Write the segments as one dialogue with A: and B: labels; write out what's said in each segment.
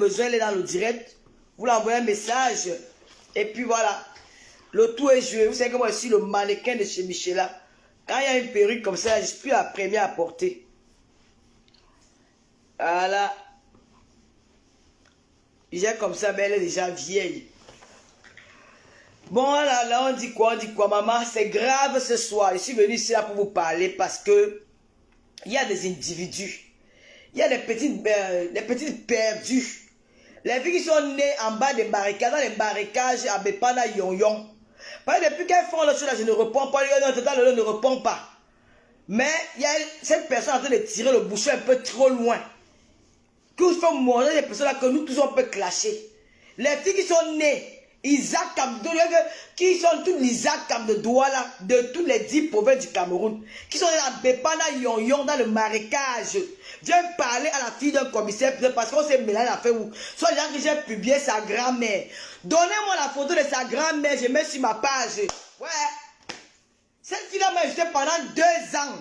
A: besoin, elle est dans le direct. Vous l'envoyez un message. Et puis voilà. Le tout est joué. Vous savez que moi, je suis le mannequin de chez Michela. Quand il y a une perruque comme ça, je suis plus la première à porter. Voilà. J'ai comme ça, mais elle est déjà vieille. Bon, là, on dit quoi? On dit quoi, maman? C'est grave ce soir. Je suis venu ici là pour vous parler parce que il y a des individus. Il y a des petites perdus. Les filles qui sont nées en bas des barricades, dans les barricages à Bepana Yon. Parce que depuis qu'elles font le chose là, je ne réponds pas. Je ne réponds pas. Mais il y a cette personne en train de tirer le bouchon un peu trop loin. Qui font mourir des personnes là que nous tous on peut clasher. Les filles qui sont nées, Isaac Kamdo, qui sont tous les Isaac Kamdo Douala, de tous les 10 provinces du Cameroun, qui sont à Bepana Yon dans le marécage. Viens parler à la fille d'un commissaire parce qu'on s'est mélangé à faire où. Soit gens que j'ai publié sa grand-mère. Donnez-moi la photo de sa grand-mère, je mets sur ma page. Ouais. Cette fille-là m'a jeté pendant 2 ans.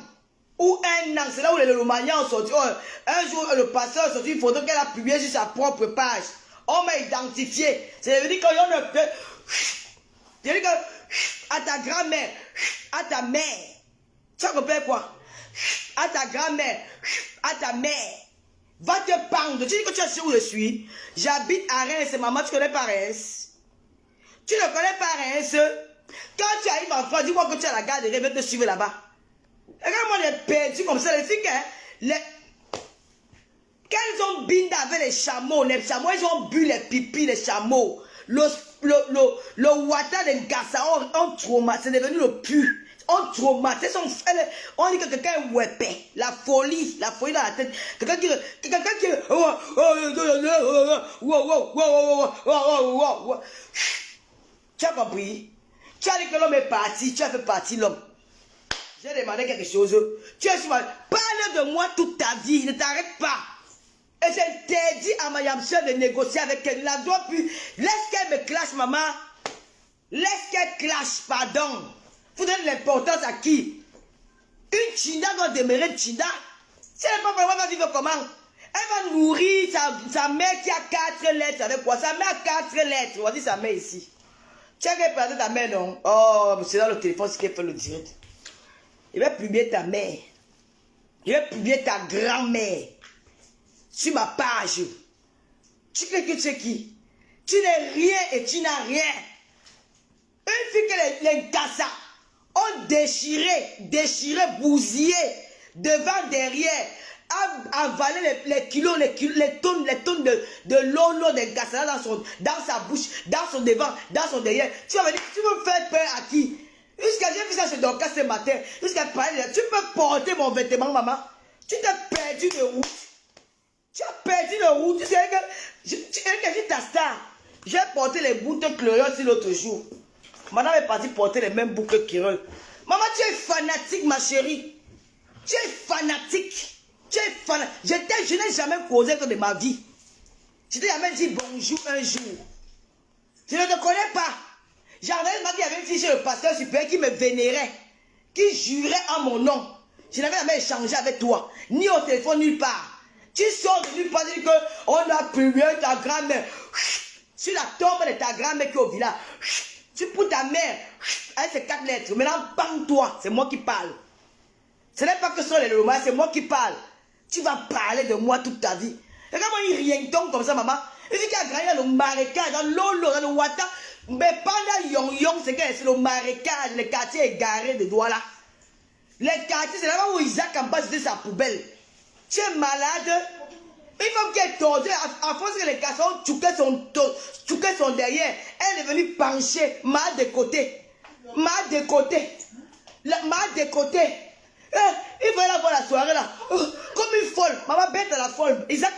A: Ou 1 an. C'est là où les Lomaniens ont sorti. Un jour, le pasteur a sorti une photo qu'elle a publiée sur sa propre page. On m'a identifié. C'est dire qu'on ne peut. Je dis que à ta grand-mère, à ta mère. Tu as compris quoi? À ta grand-mère, à ta mère. Va te pendre. Tu dis que tu sais où je suis. J'habite à Reims. Maman, tu connais pas Reims? Tu ne connais pas Reims? Quand tu arrives en France, dis-moi que tu as la garde et viens te suivre là-bas. Regarde-moi les perdus comme ça. Les filles, quand ils ont bindé avec les chameaux, ils ont bu les pipis des chameaux. Le water de Gassa ont traumatisé. C'est devenu le pu. On traumatise, on dit que quelqu'un est wépé, la folie dans la tête. Quelqu'un qui tu as compris? Tu as dit que l'homme est parti, tu as fait partie l'homme. J'ai demandé quelque chose. Tu as parle de moi toute ta vie, ne t'arrête pas. Et j'interdis à ma yamseur de négocier avec elle. La doit plus. Laisse qu'elle me clash, maman. Laisse qu'elle clash, pardon. Vous donnez l'importance à qui? Une Chinda doit demeurer Chinda. Si elle n'est pas vraiment, elle va vivre comment? Elle va nourrir sa mère qui a 4 lettres. Avec quoi? Sa mère a 4 lettres. On va dire sa mère ici. Tu as regardé ta mère, non? Oh, c'est dans le téléphone, ce qui fait le direct. Je vais publier ta mère. Je vais publier ta grand-mère. Sur ma page. Tu sais que tu sais qui? Tu n'es rien et tu n'as rien. Une fille que les Gassa ont déchiré, bousillé, devant, derrière, avalé les kilos, les tonnes de l'eau des Gassa dans sa bouche, dans son devant, dans son derrière. Tu vas me dire, tu veux faire peur à qui? Jusqu'à j'ai vu ça chez Dorcas ce matin, jusqu'à parler, tu peux porter mon vêtement, maman. Tu t'es perdu de route. Tu as perdu de route. Tu sais que je suis ta star. J'ai porté les boucles Cloriol l'autre jour. Madame est partie porter les mêmes boucles Cloriol. Maman, tu es fanatique, ma chérie. Tu es fanatique. Tu es fanatique. Je n'ai jamais causé que de ma vie. Je t'ai jamais dit bonjour un jour. Je ne te connais pas. J'avais dit qu'il y avait une fille chez le pasteur supérieur qui me vénérait, qui jurait en mon nom. Je n'avais jamais échangé avec toi, ni au téléphone, nulle part. Tu sors de nulle part, tu dis qu'on a publié ta grand-mère. Sur la tombe de ta grand-mère qui est au village. Tu pour ta mère, avec ces 4 lettres. Maintenant, parle-toi, c'est moi qui parle. Ce n'est pas que ce sont les romans, c'est moi qui parle. Tu vas parler de moi toute ta vie. Regarde-moi, il rien tombe comme ça, maman. Il dit qu'il a grandi dans le marécage, dans l'eau, dans le water. Mais pendant Yon, c'est le marécage, les quartiers égarés de Douala. Les quartiers, c'est là-bas où Isaac en bas, c'était sa poubelle. Tu es malade. Il faut qu'elle torde. À force que les garçons tchouquaient son derrière, elle est venue pencher, mal de côté. Mal de côté. Mal de côté. Il va aller voir la soirée là. Comme une folle. Maman, bête à la folle. Isaac,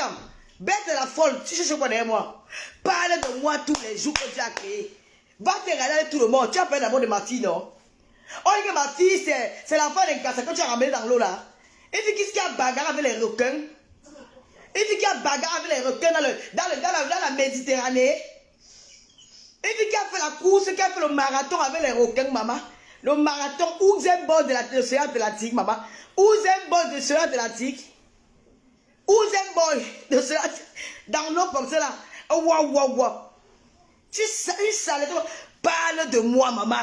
A: bête à la folle. Tu cherches quoi derrière moi? Parle de moi tous les jours que tu as créé. Va te regarder avec tout le monde. Tu as peur d'abord de ma fille, non? On dit que ma fille, c'est l'enfant d'un garçon que tu as ramené dans l'eau là. Et puis qu'est-ce qu'il y a bagarre avec les requins? Et puis qu'il y a bagarre avec les requins dans la Méditerranée. Et puis qui a fait la course, qui a fait le marathon avec les requins, maman. Le marathon, où est bord de l'océan Atlantique, maman? Où est bord de l'océan Atlantique? Où un boy de cela, dans l'eau comme cela. Waouh. Tu sais, une saleté. Parle de moi, maman.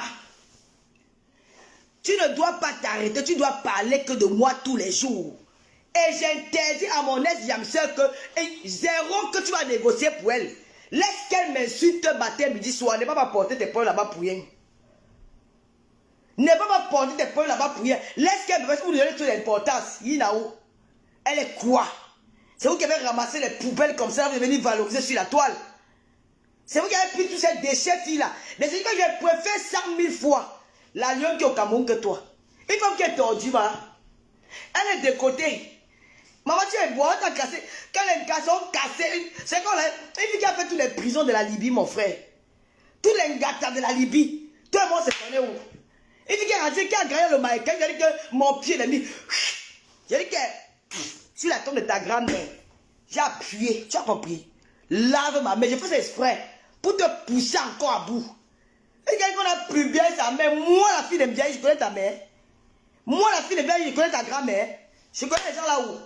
A: Tu ne dois pas t'arrêter, tu dois parler que de moi tous les jours. Et j'interdis à mon ex-jamseur que zéro que tu vas négocier pour elle. Laisse qu'elle m'insulte matin, midi, soir. Ne va pas porter tes points là-bas pour rien. Ne va pas porter tes points là-bas pour rien. Laisse qu'elle me fasse vous donner toute l'importance. Yinaou. Elle est quoi? C'est vous qui avez ramassé les poubelles comme ça, vous avez venu valoriser sur la toile. C'est vous qui avez pris tous ces déchets, fille-là. Mais c'est que je préfère 100 000 fois la lionne qui est au Cameroun que toi. Une femme qui est tordue, voilà. Elle est de côté. Maman, tu es boire, t'as cassé. Quand les garçons cassés, c'est quand une fille qui a fait toutes les prisons de la Libye, mon frère. Tous les gâtas de la Libye. Tout le monde se connaît où? Une fille qui a rentré, qui a gagné le maïka, j'ai dit que mon pied l'a mis. J'ai dit que sur la tombe de ta grand-mère, j'ai appuyé, tu as compris. Lave ma main, j'ai fait ça exprès pour te pousser encore à bout. Et quelqu'un a plus bien sa mère. Moi, la fille de bien, je connais ta mère. Moi, la fille de bien, je connais ta grand-mère. Je connais les gens là-haut.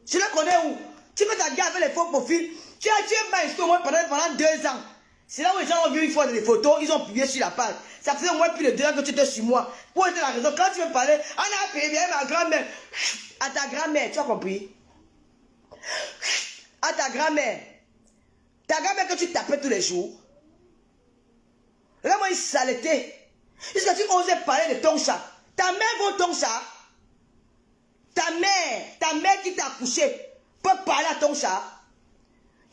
A: Je les connais où? Tu fais ta guerre avec les faux profils. Tu es maestro au moins pendant 2 ans. C'est là où les gens ont vu une fois des photos, ils ont publié sur la page. Ça faisait au moins plus de 2 ans que tu étais sur moi. Pour être la raison, quand tu veux parler, on a payé bien ma grand-mère. À ta grand-mère, tu as compris? À ta grand-mère. Ta grand-mère que tu tapais tous les jours. Regarde-moi une saleté. Est-ce que tu osais parler de ton chat? Ta mère vaut ton chat. Ta mère qui t'a accouché, peut parler à ton chat.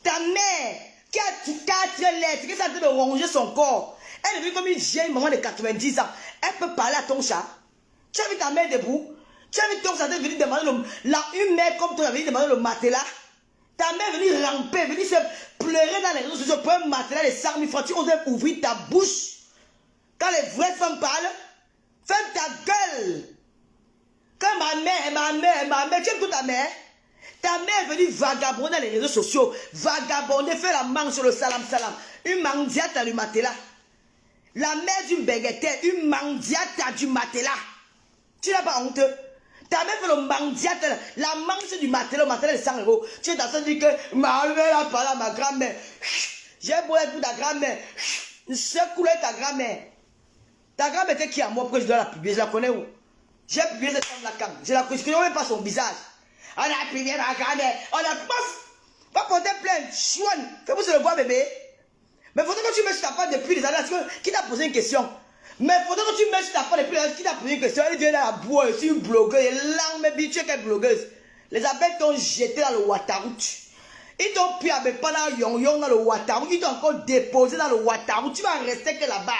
A: Ta mère qui a 4 lettres, qui est en train de ronger son corps. Elle est venue comme une vieille maman de 90 ans. Elle peut parler à ton chat. Tu as vu ta mère debout? Tu as vu ton chat venir demander une mère comme toi venir demander le matelas? Ta mère est venue ramper, venue se pleurer dans les réseaux sociaux pour un matelas de 100 000 francs. Tu oses ouvrir ta bouche. Quand les vraies femmes parlent, ferme ta gueule. Quand ma mère, tu aimes toute ta mère? Ta mère est venue vagabonder dans les réseaux sociaux, vagabonder, faire la manche sur le salam. Une mendiate à du matelas. La mère d'une baguette, une mendiate du matelas. Tu n'as pas honte? Ta mère fait le mendiate, la manche du matelas, le matelas de 100 €. Tu es dans ce dire que ma mère a parlé à ma grand-mère. J'ai beau être pour ta grand-mère. Secoue ta grand-mère. Ta grand-mère était qui à moi? Pourquoi je dois la publier? Je la connais où? J'ai publié cette femme-là quand? Je la connais même pas son visage. On a publié ma grand-mère. On a pas porté plainte. Chouane. Fais-vous se le voir, bébé. Mais faut que tu mets sur ta part depuis des années. Qui t'a posé une question? Mais faut que tu mets sur ta part depuis des années. Qui t'a posé une question? Elle vient dans la boue. C'est une blogueuse. Elle est langue, mais tu es quelle blogueuse? Les abeilles t'ont jeté dans le Ouattaraout. Ils t'ont pris avec pendant Yon dans le Ouattaraout. Ils t'ont encore déposé dans le Ouattaraout. Tu vas rester que là-bas.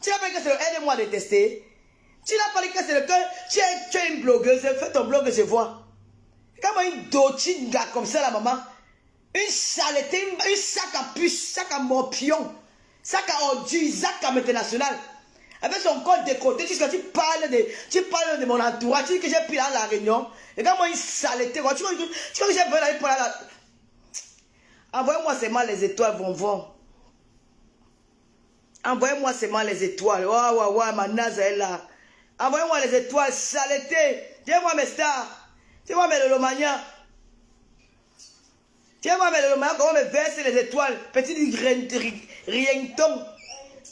A: Tu n'as pas dit que c'est le aide-moi à détester. Tu n'as pas dit que c'est le cœur. Tu es une blogueuse. Fais ton blog que je vois. Comment une dotine gars comme ça, la maman. Une saleté, une sac à puce, sac à morpion, sac à ordures, sac à international. Avec son corps de côté, jusqu'à tu parles de mon entourage, tu dis que j'ai pris dans la réunion. Regarde-moi une saleté. Tu crois que j'ai besoin d'aller pour là. Envoyez-moi seulement les étoiles, vont. Envoyez-moi seulement les étoiles. Ouais, ma naze est là. Envoyez-moi les étoiles, saleté. Tiens-moi mes stars. Tiens-moi mes lolomania. Tiens-moi mes lolomania, comment me verser les étoiles. Petit rienton.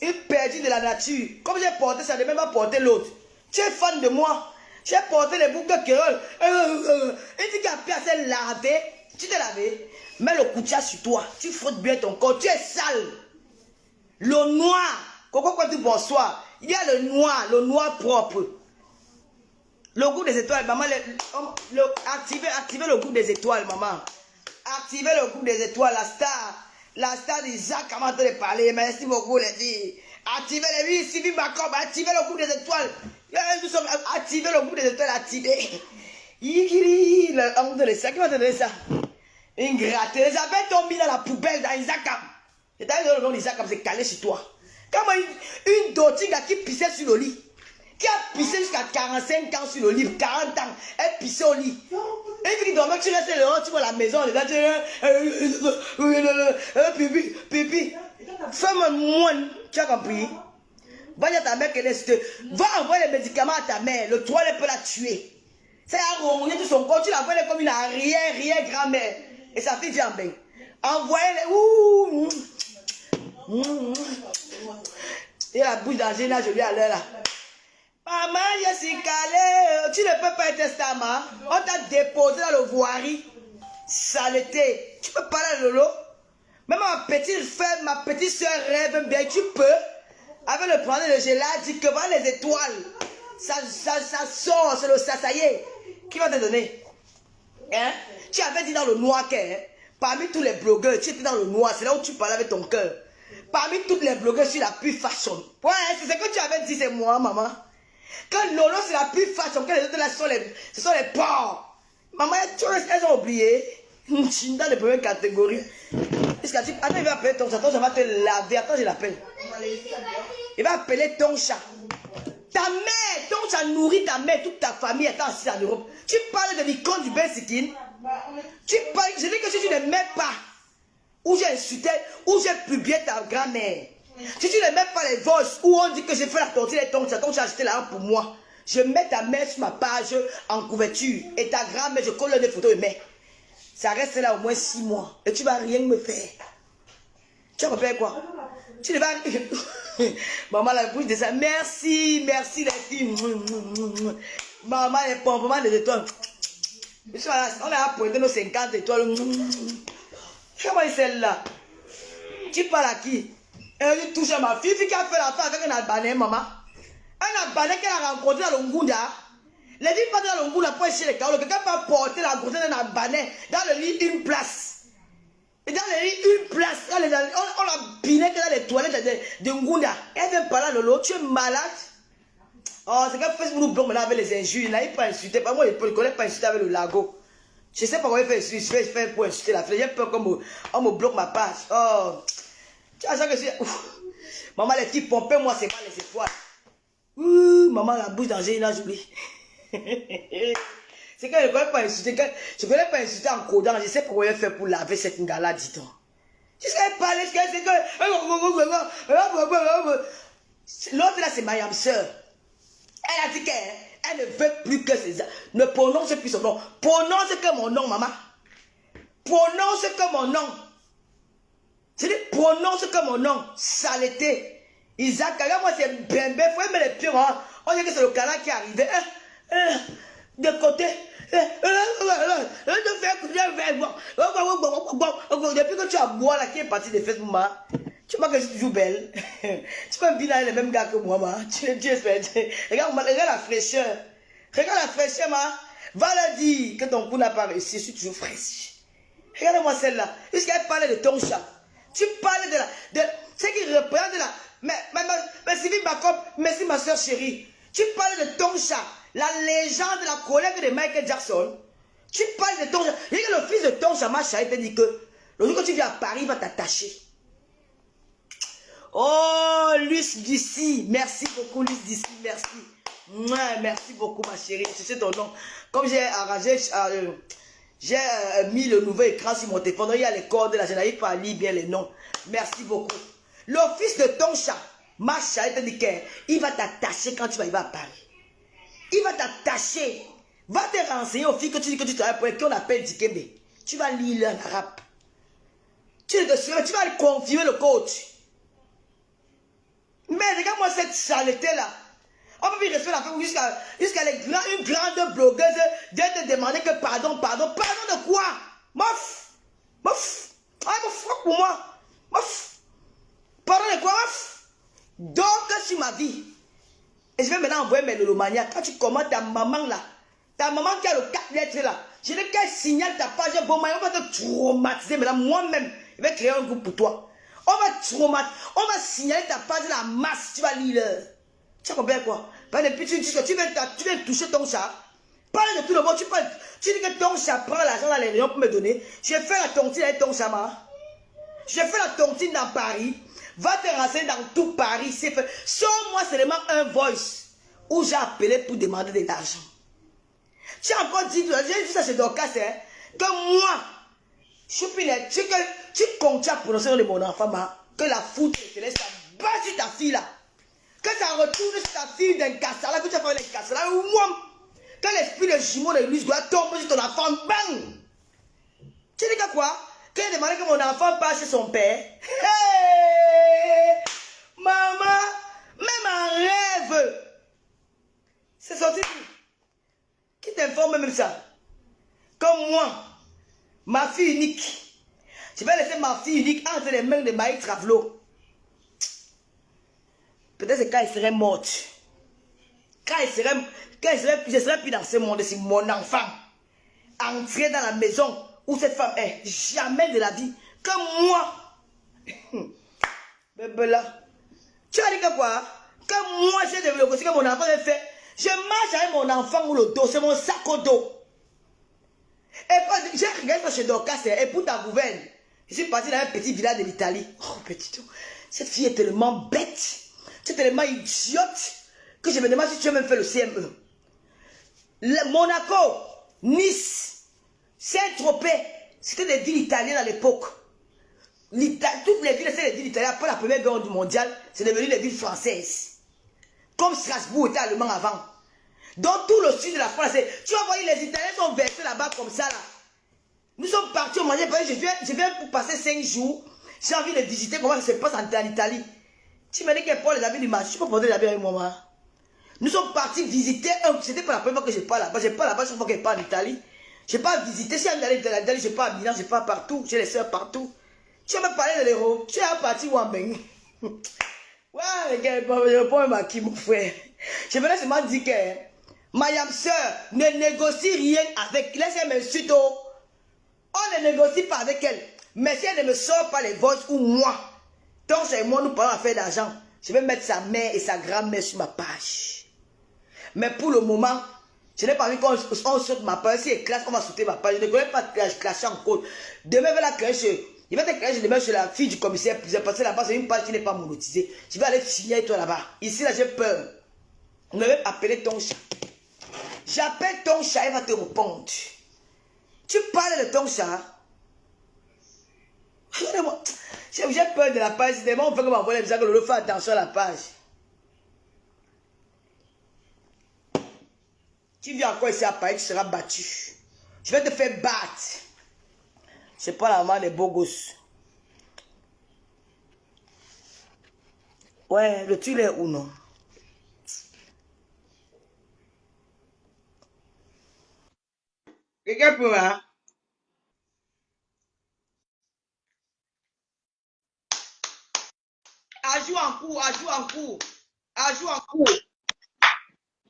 A: Une perdue de la nature. Comme j'ai porté ça, je ne vais même pas porter l'autre. Tu es fan de moi. J'ai porté les boucles de Kérol. Une fille qui a pu assez laver. Tu t'es lavé. Mets le coutia sur toi. Tu frottes bien ton corps. Tu es sale. Le noir. Coco, quand tu bonsoir. Il y a le noir propre. Le goût des étoiles, maman. Activez le goût des étoiles, maman. Activez le goût des étoiles, la star d'Isaac, comment te parler, merci beaucoup les filles. Activez les filles, Sylvie Macob, activez le goût des étoiles. Activez le goût des étoiles, activez. Le honte de ça, qui va te donner ça? Ingrate, les abeilles t'ont mis dans la poubelle dans Isaac. Et t'as vu le nom d'Isaac, c'est calé sur toi. Comment une dotinga qui pissait sur le lit, qui a pissé jusqu'à 45 ans sur le lit, 40 ans, elle pissait au lit. Et puis dormait, tu restes dehors, tu vois la maison, les gars, pipi. Fais-moi moine, tu as compris? Va dire à ta mère qu'elle est. Va envoyer les médicaments à ta mère, le toilette peut la tuer. Ça a rongé tout son corps. Tu la vois comme une arrière-grand-mère. Et sa fille dit en bain. Envoyez-les. Ouh. Et la bouche d'Angéna, je lui à l'heure là. Maman, je suis calée. Tu ne peux pas être testament. On t'a déposé dans le voirie. Saleté. Tu peux parler à Lolo. Même ma petite femme, ma petite soeur rêve bien. Tu peux. Avec le prendre de gel, dit que voilà les étoiles. Ça sort, ça y est. Qui va te donner? Hein? Tu avais dit dans le noir que, hein? Parmi tous les blogueurs, tu étais dans le noir. C'est là où tu parlais avec ton cœur. Parmi toutes les blogueurs, je suis la plus fashion. Ouais, c'est ce que tu avais dit, c'est moi, maman. Quand Lolo, c'est la plus fashion, que les autres là, ce sont les porcs. Maman, elles ont oublié. Dans les premières catégories. Attends, il va appeler ton chat. Ton chat va te laver. Attends, je l'appelle. Il va appeler ton chat. Ta mère, ton chat nourrit ta mère, toute ta famille étant assise en Europe. Tu parles de l'icône du Bensikin. Tu parles, je dis que si tu ne m'aimes pas, ou j'ai insulté, ou j'ai publié ta grand-mère. Si tu ne mets pas les voices où on dit que j'ai fait la tortille et ton chat a acheté l'argent pour moi, je mets ta mère sur ma page en couverture et ta grand-mère, je colle des photos de mère. Ça reste là au moins 6 mois et tu vas rien me faire. Tu as compris quoi? Tu ne vas... Maman, la bouche de ça. Merci, merci les filles. Maman, les pompements des étoiles. On a pointé nos 50 étoiles. Comment est celle-là? Tu parles à qui? Elle touche à ma fille qui a fait l'affaire avec un Albanais, maman. Un Albanais qu'elle a rencontré à Longunda. Les filles partent dans Longunda pour chercher les carreaux. Quelqu'un peut porter la grossesse d'un Albanais dans le lit, une place. Et dans le lit, une place. On l'a biné que dans les toilettes de Ngunda. Elle vient parler à Lolo. Tu es malade? Oh, c'est que Facebook nous bloque maintenant avec les injures. Là, il peut insulter. Par moi, il ne connaît pas insulter avec le lago. Je sais pas comment il fait insulter. Je fais pour insulter la flèche. J'ai peur qu'on me bloque ma page. Oh. Tu vois ça que je suis. Maman, les filles, pompez-moi, c'est pas les étoiles. Maman, la bouche d'Angéline, j'oublie. C'est que je ne connais pas insulter. Je ne connais pas insulter en codant. Je sais pas comment il fait pour laver cette ngala, dit-on. Tu sais pas, c'est que. L'autre là, c'est ma yam sœur. Elle a dit qu'elle ne veut plus que ses... Ne prononce plus son nom. Prononce que mon nom, maman. Prononce que mon nom. Je dis prononce que mon nom. Saleté. Isaac, regarde moi c'est bébé. Faut aimer les pieds. Hein. On dirait que c'est le canard qui est arrivé. De côté. Depuis que tu as bois là qui est parti de Facebook, maman. Tu vois que je suis toujours belle. Tu peux me dire les mêmes gars que moi, maman. Tu espères. Regarde la fraîcheur. Regarde la fraîcheur, maman. Va leur dire que ton coup n'a pas réussi. Je suis toujours fraîche. Regarde-moi celle-là. Puisqu'elle parlait de ton chat. Tu parlais de ce qui représente la... Mais Sylvie Bacop, merci ma soeur chérie. Tu parlais de ton chat. La légende, la collègue de Michael Jackson. Tu parles de ton chat. Regarde le fils de ton chat, ma chat, il te dit que le jour que tu viens à Paris, il va t'attacher. Oh, Luce d'ici. Merci beaucoup, Luce d'ici. Merci. Merci beaucoup, ma chérie. C'est ton nom. Comme j'ai arrangé... j'ai mis le nouvel écran sur mon téléphone. Il y a les cordes là, je n'arrive pas à lire bien les noms. Merci beaucoup. Le fils de ton chat, ma chat, il te dit qu'il va t'attacher quand tu vas arriver à Paris. Il va t'attacher. Va te renseigner aux filles que tu dis que tu travailles pour elles, qu'on appelle Dikembe. Tu vas lire en arabe. Tu vas confirmer le coach. Mais regarde-moi cette saleté-là. On peut plus respecter la femme jusqu'à une grande blogueuse de te demander que pardon. Pardon de quoi? Mof. Ah, pour moi. Mof. Pardon de quoi, mof? Donc, sur ma vie. Et je vais maintenant envoyer mes lolomaniacs. Quand tu commentes ta maman là, ta maman qui a le 4 lettres là, je dis qu'elle signale ta page, bon, on va te traumatiser. Maintenant, moi-même, je vais créer un groupe pour toi. On va signaler ta page la masse, tu vas lire. Tu as compris quoi? Depuis tu viens toucher ton chat. Parle de tout le monde. Tu dis que ton chat prend l'argent dans les réunions pour me donner. Je fais la tontine avec ton chat, maman. Je fais la tontine dans Paris. Va te renseigner dans tout Paris. Sors-moi seulement un voice où j'ai appelé pour demander de l'argent. Tu as encore dit, j'ai dit ça chez Dorcas, hein, que moi, Choupinette, tu comptes à prononcer le nom de mon enfant, que la foudre te laisse battre sur ta fille là. Que ça retourne sur ta fille d'un cassala, que tu as fait un cassala, ou moi, Quand l'esprit de jumeau de l'église doit tomber sur ton enfant, bang! Tu dis quoi? Quand il demandait que mon enfant passe chez son père, hey! Maman, même en rêve, c'est sorti. Qui t'informe même ça? Comme moi, ma fille unique, je vais laisser ma fille unique entre les mains de Maï Travelo. Peut-être c'est quand elle serait morte. Je serais plus dans ce monde, c'est mon enfant. Entrer dans la maison où cette femme est. Jamais de la vie. Comme moi. Bébé là. Tu as dit que quoi? Comme moi j'ai développé ce que mon enfant a fait. Je marche avec mon enfant ou le dos. C'est mon sac au dos. Et quand j'ai regardé chez Dorcas et pour ta gouverne. Je suis parti dans un petit village de l'Italie. Oh petit. Cette fille est tellement bête. C'est tellement idiote. Que je me demande si tu as même fait le CME. Monaco, Nice, Saint-Tropez, c'était des villes italiennes à l'époque. Toutes les villes, c'est des villes italiennes. Après la première guerre mondiale, c'est devenu des villes françaises. Comme Strasbourg était allemand avant. Dans tout le sud de la France, tu vas voir, les Italiens sont versés là-bas comme ça. Là. Nous sommes partis au manger. Je viens pour passer 5 jours. J'ai envie de visiter comment ça se passe en Italie. Tu me dis qu'il prend les habits du marché. Tu peux porter les habits avec moi. Nous sommes partis visiter. C'était pas la première fois que je pars là-bas. Je pars là-bas chaque fois que je pars en Italie. Je pars visiter. Si je suis allé en Italie, je pars à Milan, je pars partout. J'ai les soeurs partout. Tu vas me parler de l'héros. Tu es parti où en Beng? Ouais, les gars, je prends ma qui, mon frère. Je me laisse seulement dire que ma yam soeur ne négocie rien avec. Laissez m'insulter. On ne négocie pas avec elle. Mais si elle ne me sort pas les votes ou moi, tant c'est moi, nous parlons à faire d'argent. Je vais mettre sa mère et sa grand-mère sur ma page. Mais pour le moment, je n'ai pas envie qu'on saute ma page. Si elle classe, on va sauter ma page. Je ne connais pas de clasher en code. Demain, je vais la clasher. Je vais te clasher demain chez la fille du commissaire. Parce que là-bas, c'est une page qui n'est pas monétisée. Je vais aller signer toi là-bas. Ici, là, j'ai peur. On va appeler ton chat. J'appelle ton chat, il va te répondre. Tu parles de ton chat. J'ai peur de la page. C'est bon, on fait comme envoyer les messages que le fait attention à la page. Tu viens encore ici à Paris, tu seras battu. Je vais te faire battre. C'est pas la main des beaux gosses. Ouais, le tuile est où non? Quelqu'un peut, hein? Ajoute en cours, ajoute en cours. Ajoute en cours.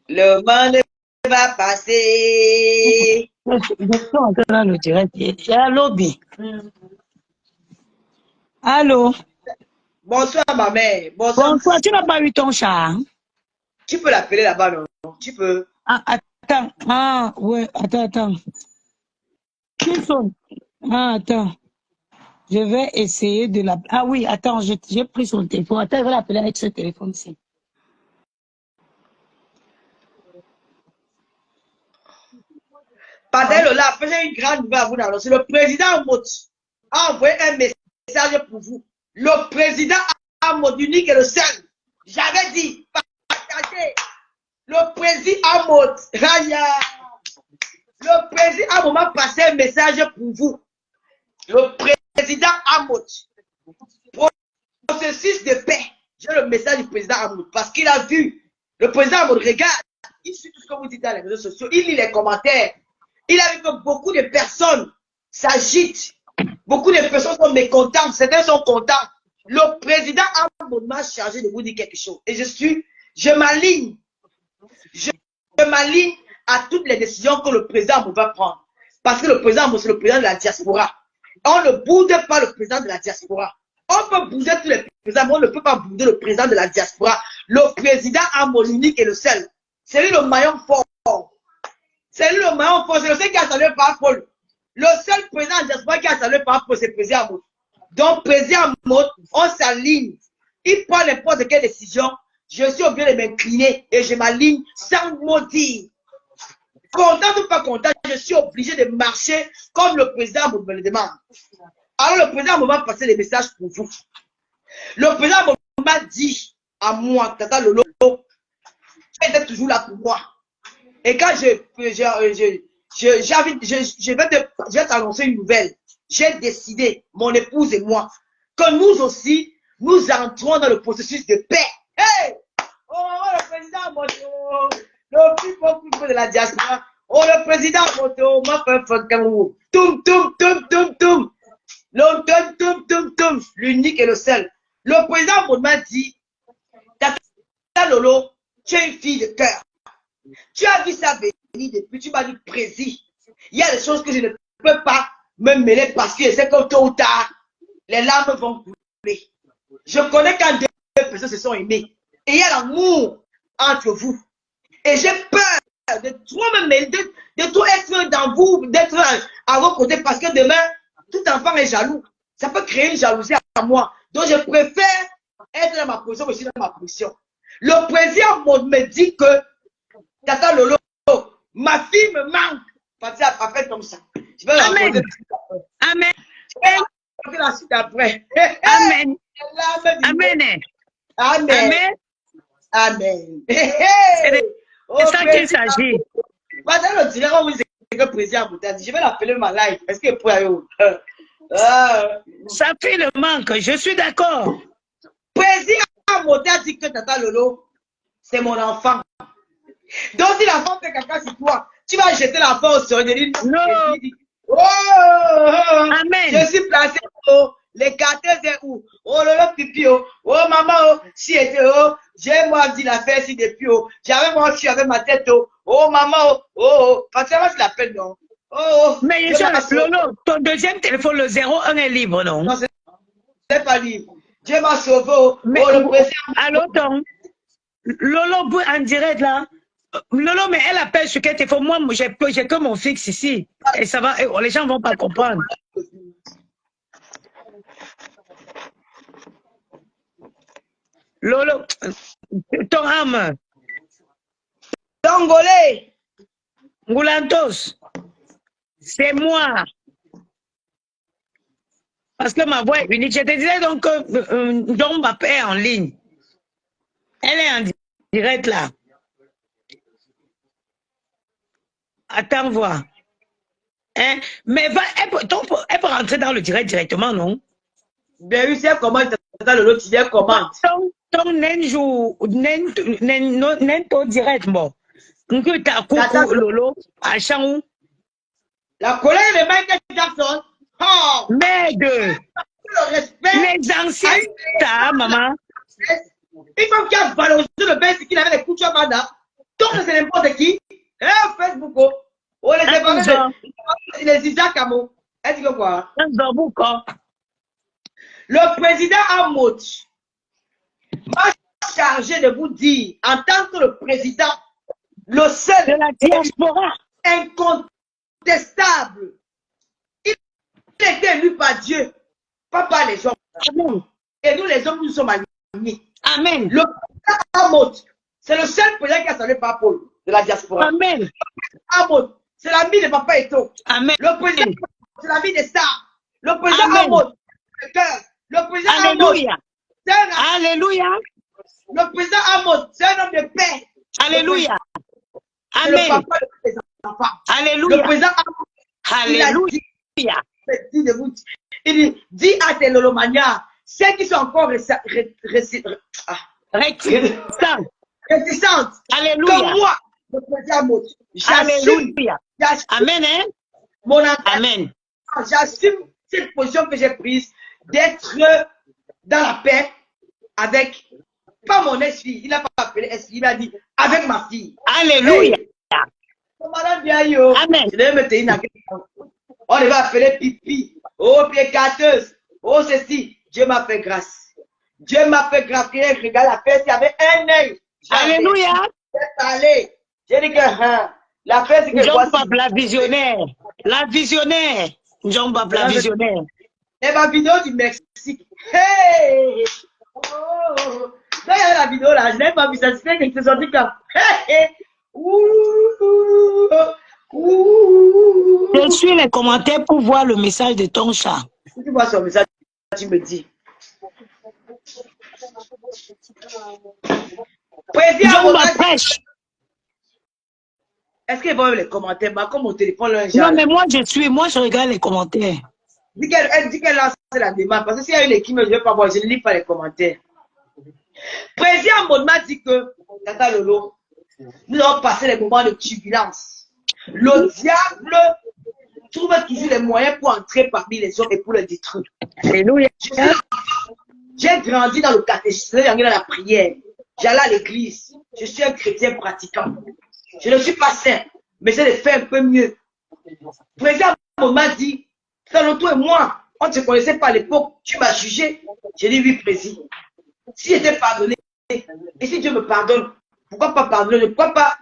A: Le monde va passer.
B: Je suis en train de dire, allô, bien. Allô.
A: Bonsoir, ma mère. Bonsoir.
B: Bonsoir, tu n'as pas eu ton chat? Hein?
A: Tu peux l'appeler là-bas, non? Tu peux.
B: Ah, attends. Ah, ouais, attends. Qui sonne? Ah, attends. Je vais essayer de l'appeler. Ah oui, attends, j'ai pris son téléphone. Attends, je vais l'appeler avec ce téléphone-ci.
A: Padel, là, j'ai une grande nouvelle à vous annoncer. Le président Amot a envoyé un message pour vous. Le président Amot, unique et le seul. J'avais dit, partagez. Le président Amot, le président Amot m'a passé un message pour vous. Le président Amot, processus de paix. J'ai le message du président Amot parce qu'il a vu. Le président Amot regarde. Il suit tout ce que vous dites dans les réseaux sociaux. Il lit les commentaires. Il a vu que beaucoup de personnes s'agitent. Beaucoup de personnes sont mécontentes. Certains sont contents. Le président Amot m'a chargé de vous dire quelque chose. Et je m'aligne. Je m'aligne à toutes les décisions que le président Amot va prendre. Parce que le président Amot, c'est le président de la diaspora. On ne boude pas le président de la diaspora. On peut bouder tous les présidents, mais on ne peut pas bouder le président de la diaspora. Le président Amot, l'unique et le seul. C'est lui le maillon fort. C'est lui le maillon fort. C'est le seul qui a salué par Paul. Le seul président de la diaspora qui a salué par Paul, c'est le président Amot. Donc, président Amot, on s'aligne. Il prend n'importe quelle décision. Je suis obligé de m'incliner et je m'aligne sans mot dire. Content ou pas content, je suis obligé de marcher comme le président me le demande. Alors le président m'a passé des messages pour vous. Le président m'a dit à moi, Tata Lolo, tu étais toujours là pour moi. Et quand je vais t'annoncer une nouvelle. J'ai décidé, mon épouse et moi, que nous aussi, nous entrons dans le processus de paix. Hey! Oh, le président Moto, le plus beau de la diaspora. Oh, le président Moto, ma peuple Cameroun. Toum, toum, toum, toum, toum. L'homme, toum, toum, toum, toum. L'unique et le seul. Le président Moto m'a dit, Tata Lolo, tu es une fille de cœur. Tu as vu ça venir depuis, tu m'as dit, précis. Il y a des choses que je ne peux pas me mêler parce que je sais que tôt ou tard, les larmes vont couler. Je connais quand deux personnes se sont aimées. Et il y a l'amour entre vous. Et j'ai peur de trop me mêler, de trop être dans vous, d'être à vos côtés parce que demain, tout enfant est jaloux. Ça peut créer une jalousie à moi. Donc je préfère être dans ma position, mais je suis dans ma position. Le président me dit que Tata Lolo, ma fille me manque. Parce qu'elle fait comme ça. Je vais
B: Amen. Amen.
A: Je vais raconter la suite après.
B: Amen.
A: Amen.
B: Amen.
A: Amen. Amen.
B: C'est ça qu'il s'agit.
A: Madame le directeur, vous êtes le président Boutadi. Je vais l'appeler ma life. Est-ce qu'il peut aller où?
B: Ça fait le manque. Je suis d'accord.
A: Président Moutadi dit que Tata Lolo, c'est mon enfant. Donc, si l'enfant fait caca sur toi, tu vas jeter l'enfant au sol.
B: Non.
A: Oh,
B: Amen.
A: je suis placé où? Les carters c'est où? Oh, le pipi, oh, maman, oh, si était, oh, j'ai moi dit la faire si depuis, oh, j'avais moi aussi avec ma tête, oh, maman, oh, parce que moi, je l'appelle, non. Oh,
B: mais Lolo, ton deuxième téléphone, le 01 est libre, non?
A: Non, c'est pas libre. Dieu m'a sauvé, oh, le président.
B: Allô, Tom? Lolo, en direct, là. Lolo, mais elle appelle sur quel téléphone? Moi, j'ai que mon fixe ici. Et ça va, les gens ne vont pas comprendre. Lolo, ton âme.
A: Tongolais.
B: Ngoulantos. C'est moi. Parce que ma voix est unique. Je te disais donc que Domba est en ligne. Elle est en direct là. Attends, voir. Hein? Mais elle peut rentrer dans le direct directement, non?
A: Bien oui, c'est comment dans le lot, il est comment?
B: Ton nenjou, nento direct, bon. Que t'as coucou, Lolo, à Changou.
A: La colère de Michael Jackson. Oh!
B: Merde! Les anciens, ta maman.
A: Il faut qu'il a valorisé le bain qu'il avait les couches à Mada. Donc, c'est n'importe qui. Facebook, oh, les Isaac Amo. Est-ce que quoi? Le président Amot m'a chargé de vous dire, en tant que le président, le seul
B: de la diaspora
A: incontestable, il était élu par Dieu, pas par les hommes.
B: Amen.
A: Et nous, les hommes, nous sommes alignés.
B: Amen.
A: Le président Amot, c'est le seul président qui a salué par Paul de la diaspora.
B: Amen.
A: Amot, c'est l'ami de Papa Eto.
B: Amen.
A: Le président, c'est l'ami des stars. Le président Amot, c'est le cœur. Le président
B: Alléluia.
A: Amot,
B: Alléluia.
A: le président Amot, c'est un homme de paix.
B: Alléluia.
A: C'est le papa de ses enfants.
B: Alléluia.
A: Le président Amot,
B: Alléluia.
A: il dit à tes lolomanias, ceux qui sont encore réticentes,
B: Alléluia.
A: comme moi, le président Amot,
B: Alléluia. Amen. Hein?
A: Mon
B: Amen.
A: J'assume cette position que j'ai prise d'être dans la paix avec, pas mon ex-fille, il n'a pas appelé ex-fille, il m'a dit avec ma fille.
B: Alléluia.
A: Hey,
B: Amen.
A: On les va appeler pipi, oh pécateuse, oh ceci. Dieu m'a fait grâce. Dieu m'a fait grâce. Regarde la fête, il y avait un œil.
B: Alléluia.
A: J'ai dit que la fête, c'est que
B: Jean-Bap, la visionnaire. La visionnaire. Jean-Bap, la visionnaire.
A: Et ma vidéo du Mexique. Hey! Oh! Là, il y a la vidéo là, je n'ai pas vu ça. C'est quelque chose sorti comme. Hey!
B: Je suis les commentaires pour voir le message de ton chat.
A: Si tu vois son message, tu me dis.
B: Jean-Bap prêche.
A: Est-ce qu'ils vont les commentaires? Bah, comme mon téléphone, là,
B: Non, mais moi, je regarde les commentaires.
A: Elle dit qu'elle lance la demande. Parce que s'il y a une équipe, je ne vais pas voir, je ne lis pas les commentaires. Président Maud m'a dit que, Tata Lolo, nous avons passé les moments de turbulence. Le diable trouve toujours les moyens pour entrer parmi les hommes et pour les détruire.
B: Alléluia.
A: J'ai grandi dans le catéchisme, j'ai grandi dans la prière. J'allais à l'église. Je suis un chrétien pratiquant. Je ne suis pas saint, mais j'essaie de faire un peu mieux. Le président m'a dit, Saloto et moi, on ne se connaissait pas à l'époque, tu m'as jugé. J'ai dit oui, président. Si j'étais pardonné, et si Dieu me pardonne, pourquoi pas pardonner? Pourquoi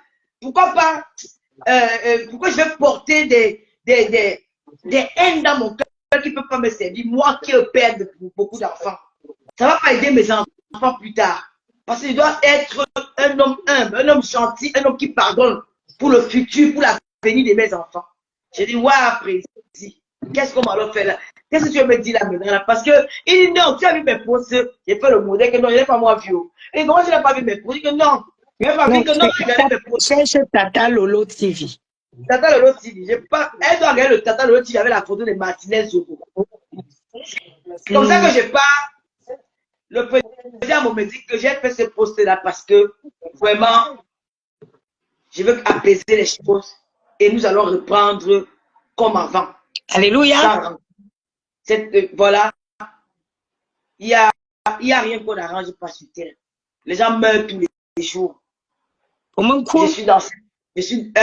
A: je vais porter des haines dans mon cœur qui ne peuvent pas me servir, moi qui ai père de beaucoup d'enfants. Ça ne va pas aider mes enfants plus tard. Parce que je dois être un homme humble, un homme gentil, un homme qui pardonne pour le futur, pour l'avenir de mes enfants. J'ai dit, waouh, président, qu'est-ce qu'on m'a fait là? Qu'est-ce que tu veux me dire là maintenant là? Parce que, il dit non, tu as vu mes posts, j'ai fait le modèle que non, je n'ai pas moi vu. Et comment tu n'as pas vu mes posts? Il dit que non, je n'ai pas vu que non, tu as vu mes posts.
B: Cherche Tata Lolo TV.
A: Tata Lolo TV, elle doit regarder le Tata Lolo TV avec la photo de Martinez Zogo. C'est comme ça que je pars. Le président me dit que j'ai fait ce post-là parce que vraiment, je veux apaiser les choses et nous allons reprendre comme avant.
B: Alléluia.
A: Voilà, il y a rien qu'on n'arrange pas sur terre. Les gens meurent tous les jours. Je suis dans je suis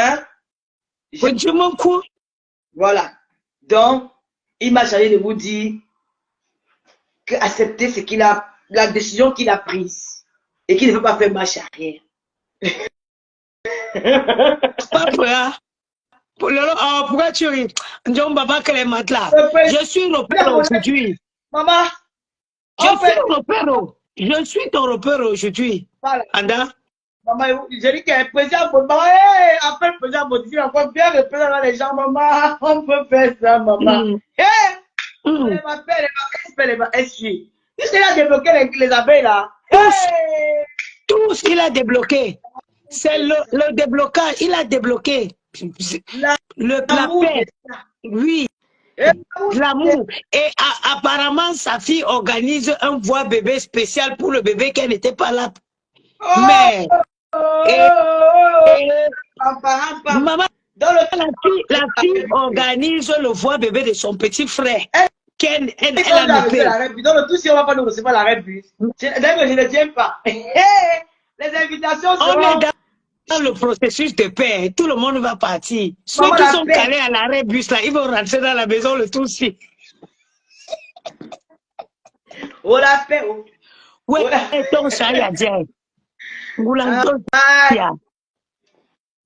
A: voilà. Donc, il m'a chargé de vous dire que accepter ce qu'il a, la décision qu'il a prise et qu'il ne veut pas faire marche arrière.
B: Pourquoi tu ris? Je suis repère aujourd'hui.
A: Maman,
B: je suis ton repère aujourd'hui.
A: Voilà.
B: Anda?
A: Maman, je dis qu'il y a un président, maman, après le président modifié, encore bien représenter les gens, maman, on peut faire ça, maman. Elle m'appelle, suit. Puisqu'il a débloqué les abeilles là.
B: Tout ce qu'il a débloqué, c'est le déblocage. Il a débloqué la paix. Oui. L'amour. Et apparemment, sa fille organise un voix bébé spécial pour le bébé qu'elle n'était pas là. Mais maman, la fille organise le voix bébé de son petit frère. Elle a noté.
A: Donc, tout si on ne va pas nous recevoir la rébus. D'ailleurs, je ne tiens pas. Les invitations seront...
B: On est dans le processus de paix. Tout le monde va partir. Ceux qui sont calés à l'arrêt bus, là, ils vont rentrer dans la maison le tout suite.
A: Oh la paix, oh.
B: Ouais, ton chat, il a dit.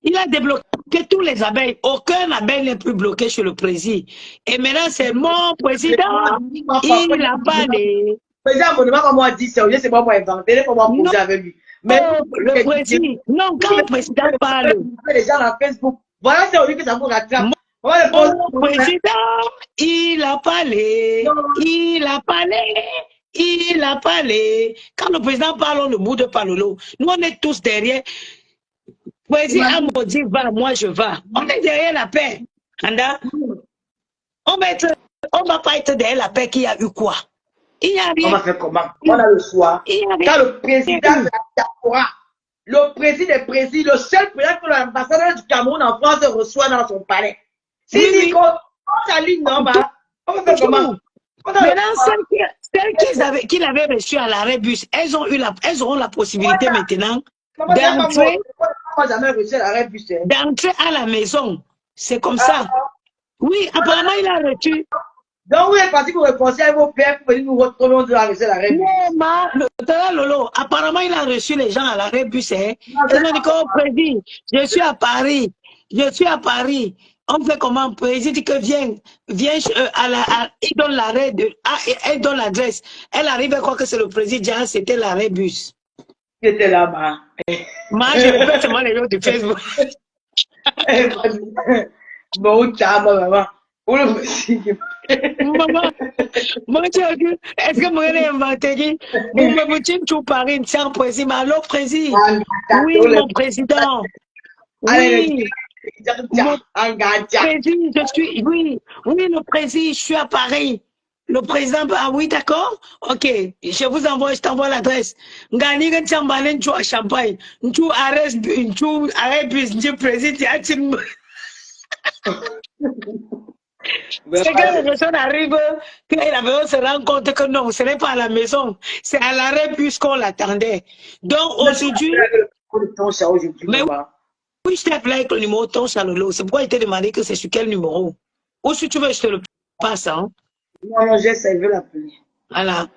B: Il a débloqué tous les abeilles. Aucun abeille n'est plus bloqué chez le président. Et maintenant, c'est mon président. Il a parlé.
A: Le président, pas moi dit sérieux, c'est pas moi inventé, c'est pas moi poser avec lui. Mais
B: le président, non, quand le président parle.
A: Les gens dans Facebook, voilà, c'est lui que ça vous rattrape.
B: Mon président, il a parlé. Il a parlé. Il a parlé. Quand le président parle, on ne boude pas le lot. Nous, on est tous derrière. Le président a maudit, va, moi je vais. On est derrière la paix. Anda? On va pas être derrière la paix qu'il y a eu quoi? Il y a rien.
A: On va faire comment? On a le choix. Quand le président de la diaspora, le président des présidents, le seul président que l'ambassadeur du Cameroun en France reçoit dans son palais. S'il dit qu'on s'aligne, non, on va faire comment?
B: Maintenant, celles qu'il avait reçues à l'arrêt bus, elles auront la possibilité maintenant d'entrer à la maison. C'est comme ça. Oui, apparemment, il a reçu.
A: Donc, vous êtes parti pour réconcilier vos pères pour venir nous retrouver on doit arrêter l'arrêt bus.
B: Non, Lolo, apparemment, il a reçu les gens à l'arrêt bus. Ils m'ont dit qu'au président, je suis à Paris. Je suis à Paris. On fait comment? Le président dit que viens il donne l'arrêt elle donne l'adresse. Elle arrive à croire que c'est le président, c'était l'arrêt bus.
A: C'était là-bas.
B: Moi, je répète seulement les noms de Facebook.
A: Bon, ciao, maman. Où le président?
B: Maman, est-ce que moi, j'ai inventé? Vous me dites tout Paris, tiens, président. Allô, président? Oui, mon président. Oui. Mon président, je suis, oui, le président, je suis à Paris. Le président, ah oui, d'accord? Ok, je t'envoie l'adresse. Ngani ga chambanen chu à Champagne. Chu arrête bus, je président, c'est quand la personne arrive, que la personne se rend compte que non, ce n'est pas à la maison, c'est à l'arrêt bus qu'on l'attendait. Donc aujourd'hui, mais oui, je t'ai appelé avec le numéro de ton Chalolo. C'est pourquoi il t'a demandé que c'est sur quel numéro. Ou si tu veux, je te le passe. Hein?
A: Non, j'essaie, je vais l'appeler.
B: Voilà.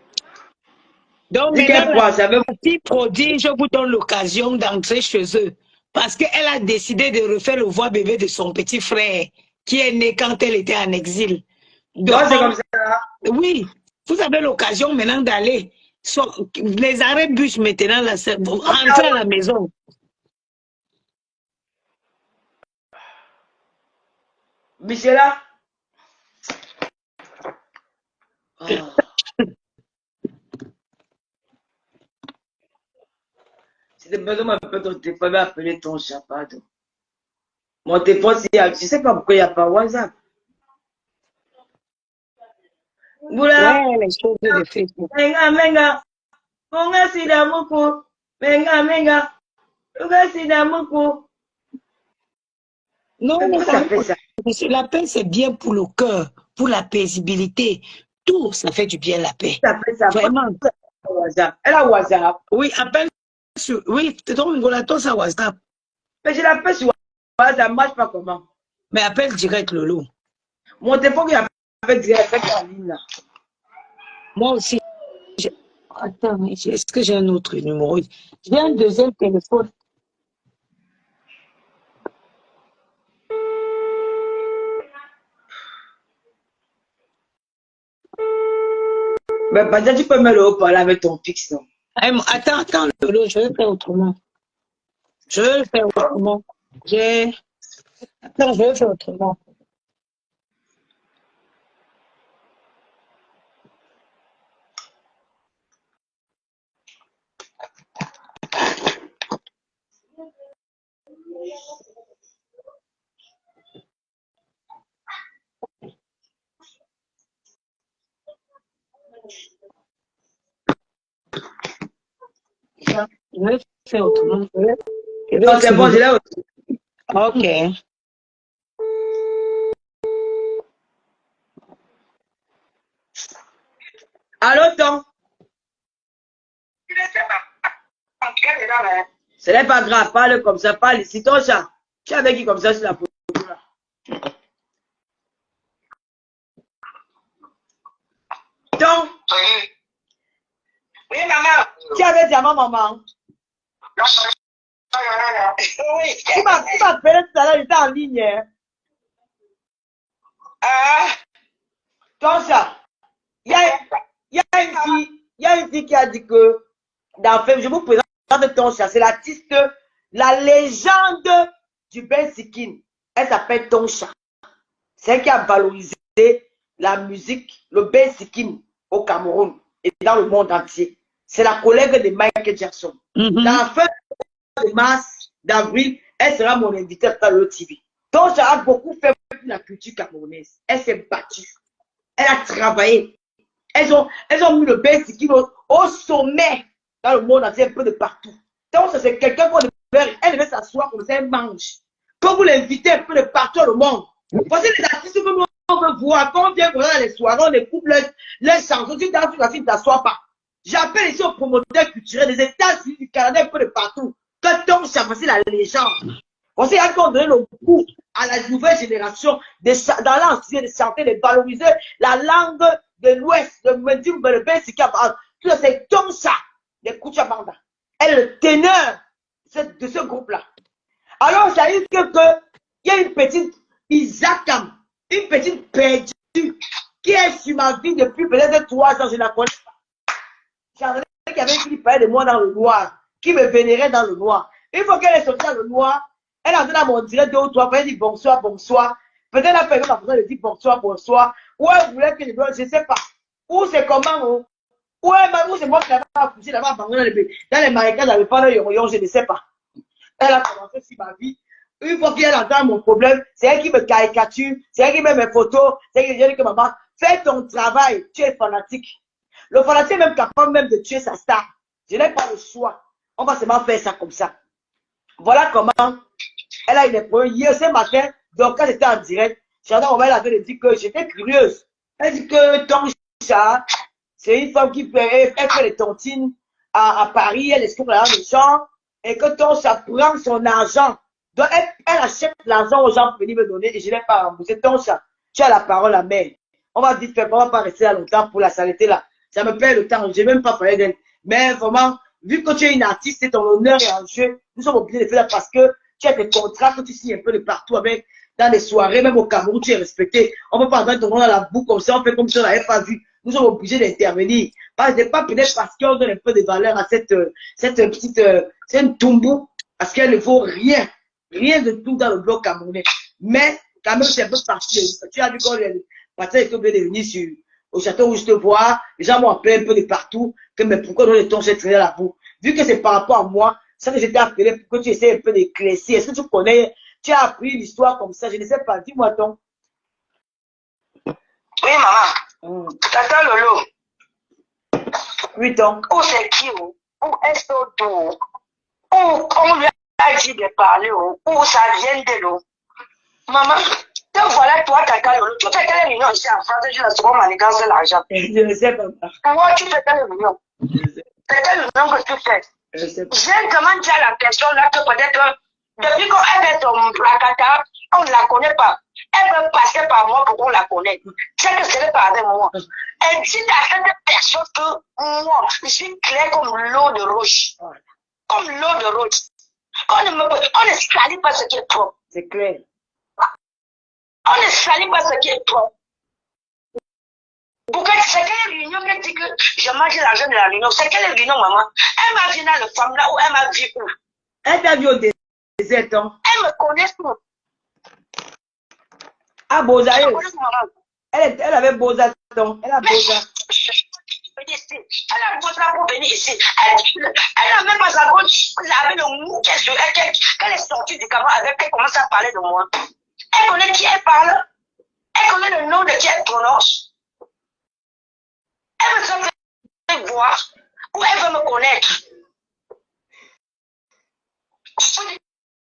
B: Donc maintenant, la petite prodige, je vous donne l'occasion d'entrer chez eux. Parce qu'elle a décidé de refaire le voix bébé de son petit frère, qui est né quand elle était en exil.
A: Donc c'est comme ça.
B: Oui, vous avez l'occasion maintenant d'aller. Les arrêts bus maintenant, là, rentrer à la maison.
A: Michela. Oh. Si tu as besoin d'un peu de ton téléphone, va appeler ton chat, pardon. Mon téléphone, je ne sais pas pourquoi il n'y a pas WhatsApp.
B: Ouais, les choses de Facebook.
A: Menga. Konga sida muku. Menga. Konga sida muku.
B: Non, la paix, c'est bien pour le cœur, pour la paisibilité. Tout, ça fait du bien la paix.
A: Ça.
B: Vraiment.
A: Elle a WhatsApp.
B: Oui, appelle sur. Oui, ton Ngolato, ça WhatsApp.
A: Mais je l'appelle sur WhatsApp, ça ne marche pas comment.
B: Mais appelle direct Lolo.
A: Mon téléphone, il appelle direct en ligne là.
B: Moi aussi. Attends, est-ce que j'ai un autre numéro? J'ai un deuxième téléphone.
A: Mais peut-être tu peux me le haut-parler avec ton fixe, non?
B: Attends, Lolo, je vais le faire autrement. Attends, je vais le faire autrement. Je vais faire autrement.
A: Non, c'est bon, je l'ai aussi.
B: Ok.
A: Allô, Tom? Ce n'est pas grave, parle comme ça, parle ici, ton chat. Tu es avec qui comme ça sur la photo là? Tom? Oui, maman. Tu es avec ta maman? Oui. Tu m'as appelé tout à l'heure, j'étais en ligne. Ton chat. Il y a une fille qui a dit que dans film, je vous présente ton chat. C'est l'artiste, la légende du Ben Sikin. Elle s'appelle Toncha. C'est elle qui a valorisé la musique, le Ben Sikin au Cameroun et dans le monde entier. C'est la collègue de Michael Jackson. Dans la fin de mars, d'avril, elle sera mon invitée dans le TV. Toncha a beaucoup fait pour la culture camerounaise. Elle s'est battue. Elle a travaillé. Elles ont mis le Ben Sikin au sommet dans le monde entier, un peu de partout. Donc, c'est quelqu'un elle devait s'asseoir comme ça, elle mange. Quand vous l'invitez un peu de partout dans le monde, voici les artistes que nous on veut voir. Quand on vient dans les soirées, on écoute les chansons. Tu danses sur la fille, ne t'assois pas. J'appelle ici aux promoteurs culturels des États-Unis, du Canada, un peu de partout. Que Tom Cha, voici la légende. Voici à qui on donne le goût à la nouvelle génération dans l'ancien, de chanter, de valoriser la langue de l'Ouest, de Mendimbe, de Bensika. Tout ça, c'est Tom Cha de Kuchabanda. Elle est le teneur de ce groupe-là. Alors, ça arrive qu'il y a une petite Isakam, une petite perdue qui est sur ma vie depuis peut-être 3 ans, je ne la connais pas. J'en ai qui avait écrit parlait de moi dans le noir, qui me vénérait dans le noir. Une fois qu'elle est sortie dans le noir, elle a donné à mon direct 2 ou 3 fois, elle dit bonsoir. Peut-être elle a fait la personne, elle dit bonsoir. Ou elle voulait que je dois, je ne sais pas. Ou c'est comment, ou c'est moi qui l'avais accouché là-bas dans les marécages, j'avais pas le yon, je ne sais pas. Elle a commencé sur ma vie. Une fois qu'il est dans mon problème, c'est elle qui me caricature, c'est elle qui met mes photos, c'est elle qui dit que maman, fais ton travail, tu es fanatique. Le fanatique est même capable même de tuer sa star. Je n'ai pas le choix. On va seulement faire ça comme ça. Voilà comment elle a eu des problèmes. Hier, ce matin, donc quand j'étais en direct, Chantal elle avait dit que j'étais curieuse. Elle dit que Toncha, c'est une femme qui fait, elle fait les tontines à Paris, elle escroque l'argent des gens, et que Toncha prend son argent. Donc, elle achète l'argent aux gens pour venir me donner et je n'ai pas remboursé. Toncha, tu as la parole à main. On va vite faire, on va pas rester là longtemps pour la saleté là. Ça me perd le temps, je n'ai même pas parlé d'elle. Mais vraiment, vu que tu es une artiste et ton honneur est en jeu, nous sommes obligés de faire ça parce que tu as des contrats que tu signes un peu de partout avec, dans les soirées, même au Cameroun, tu es respecté. On ne peut pas entendre ton nom dans la boucle comme ça, on fait comme si on n'avait pas vu. Nous sommes obligés d'intervenir. Pas peut-être parce qu'on donne un peu de valeur à cette petite, c'est une tombou, parce qu'elle ne vaut rien. Rien de tout dans le bloc camerounais. Mais, quand même, c'est un peu parti. Tu as vu quand les partenaires étaient obligés de venir au château où je te vois, les gens m'ont appelé un peu de partout, que mais pourquoi dans les temps j'ai traîné la boue? Vu que c'est par rapport à moi, ça que j'étais appelé pour que tu essaies un peu d'éclaircir. Est-ce que tu connais, tu as appris l'histoire comme ça? Je ne sais pas, dis-moi donc.
C: Oui, maman. Tata Lolo.
A: Oui, donc.
C: Où c'est qui? Où est-ce que où on lui a dit de parler? Où ça vient de l'eau? Maman, te voilà toi, Tata Lolo. Tu fais quelle réunion ici en France? Je ne sais pas manigancer l'argent.
A: Je ne sais pas.
C: Moi, tu fais quelle réunion? C'est quelle réunion que tu fais?
A: Je ne sais pas.
C: J'ai demandé à la personne là que peut-être depuis qu'on fait son placata, on ne la connaît pas. Elle veut passer par moi pour qu'on la connaisse. C'est que ce n'est pas avec moi. Elle dit à cette personne que moi, je suis clair comme l'eau de roche. Comme l'eau de roche. On ne salit pas ce qui est propre.
A: C'est clair.
C: On ne salit pas ce qui est propre. Pourquoi c'est quelle réunion qu'elle dit que je mange l'argent de la réunion? C'est quelle réunion, maman? Elle m'a vu dans le femme là où elle m'a vu où?
A: Elle t'a vu au désert, hein?
C: Elle me connaît tout.
A: Ah, Boza,
C: Elle me connaît tout, maman.
A: elle avait Boza, donc. Elle a Boza.
C: Elle a Boza pour venir ici. Elle n'a même pas sa gauche laver le mou qu'elle sur elle, qu'elle est sortie du cameroun avec elle commence à parler de moi. Elle connaît qui elle parle. Elle connaît le nom de qui elle prononce. Elle veut se faire voir ou elle veut me connaître.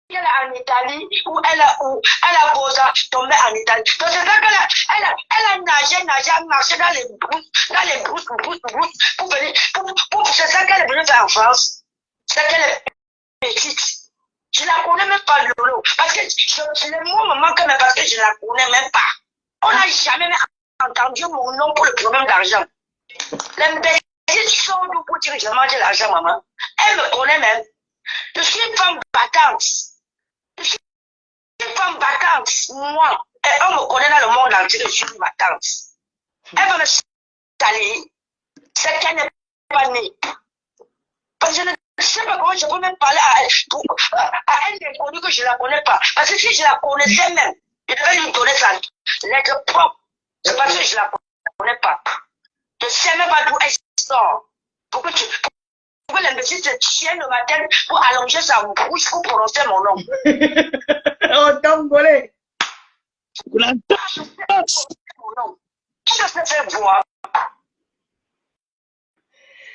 C: Elle est en Italie ou elle a Boza tombé en Italie. Donc c'est ça qu'elle a nagé, marché dans les brousses pour venir. C'est ça qu'elle est venue faire en France. C'est qu'elle est petite. Je ne la connais même pas, Lolo. Parce que le mot me manque, mais parce que je ne la connais même pas. On n'a jamais entendu mon nom pour le problème d'argent. L'imbécile sort d'où pour dire que je mange l'argent, maman. Elle me connaît même. Je suis une femme battante. Je suis une femme battante. Moi, on me connaît dans le monde entier, je suis une battante. Elle va me salir. C'est qu'elle n'est pas née. Parce que je ne sais pas comment je peux même parler à elle inconnue que je ne la connais pas. Parce que si je la connaissais même, je devais lui donner sa lettre propre. C'est parce que je ne la connais pas. Je ne sais même pas d'où elle sort. Pourquoi l'imbécile se tient le matin pour allonger sa bouche pour prononcer mon nom?
A: Oh, Tongolais.
C: Qui se fait voir?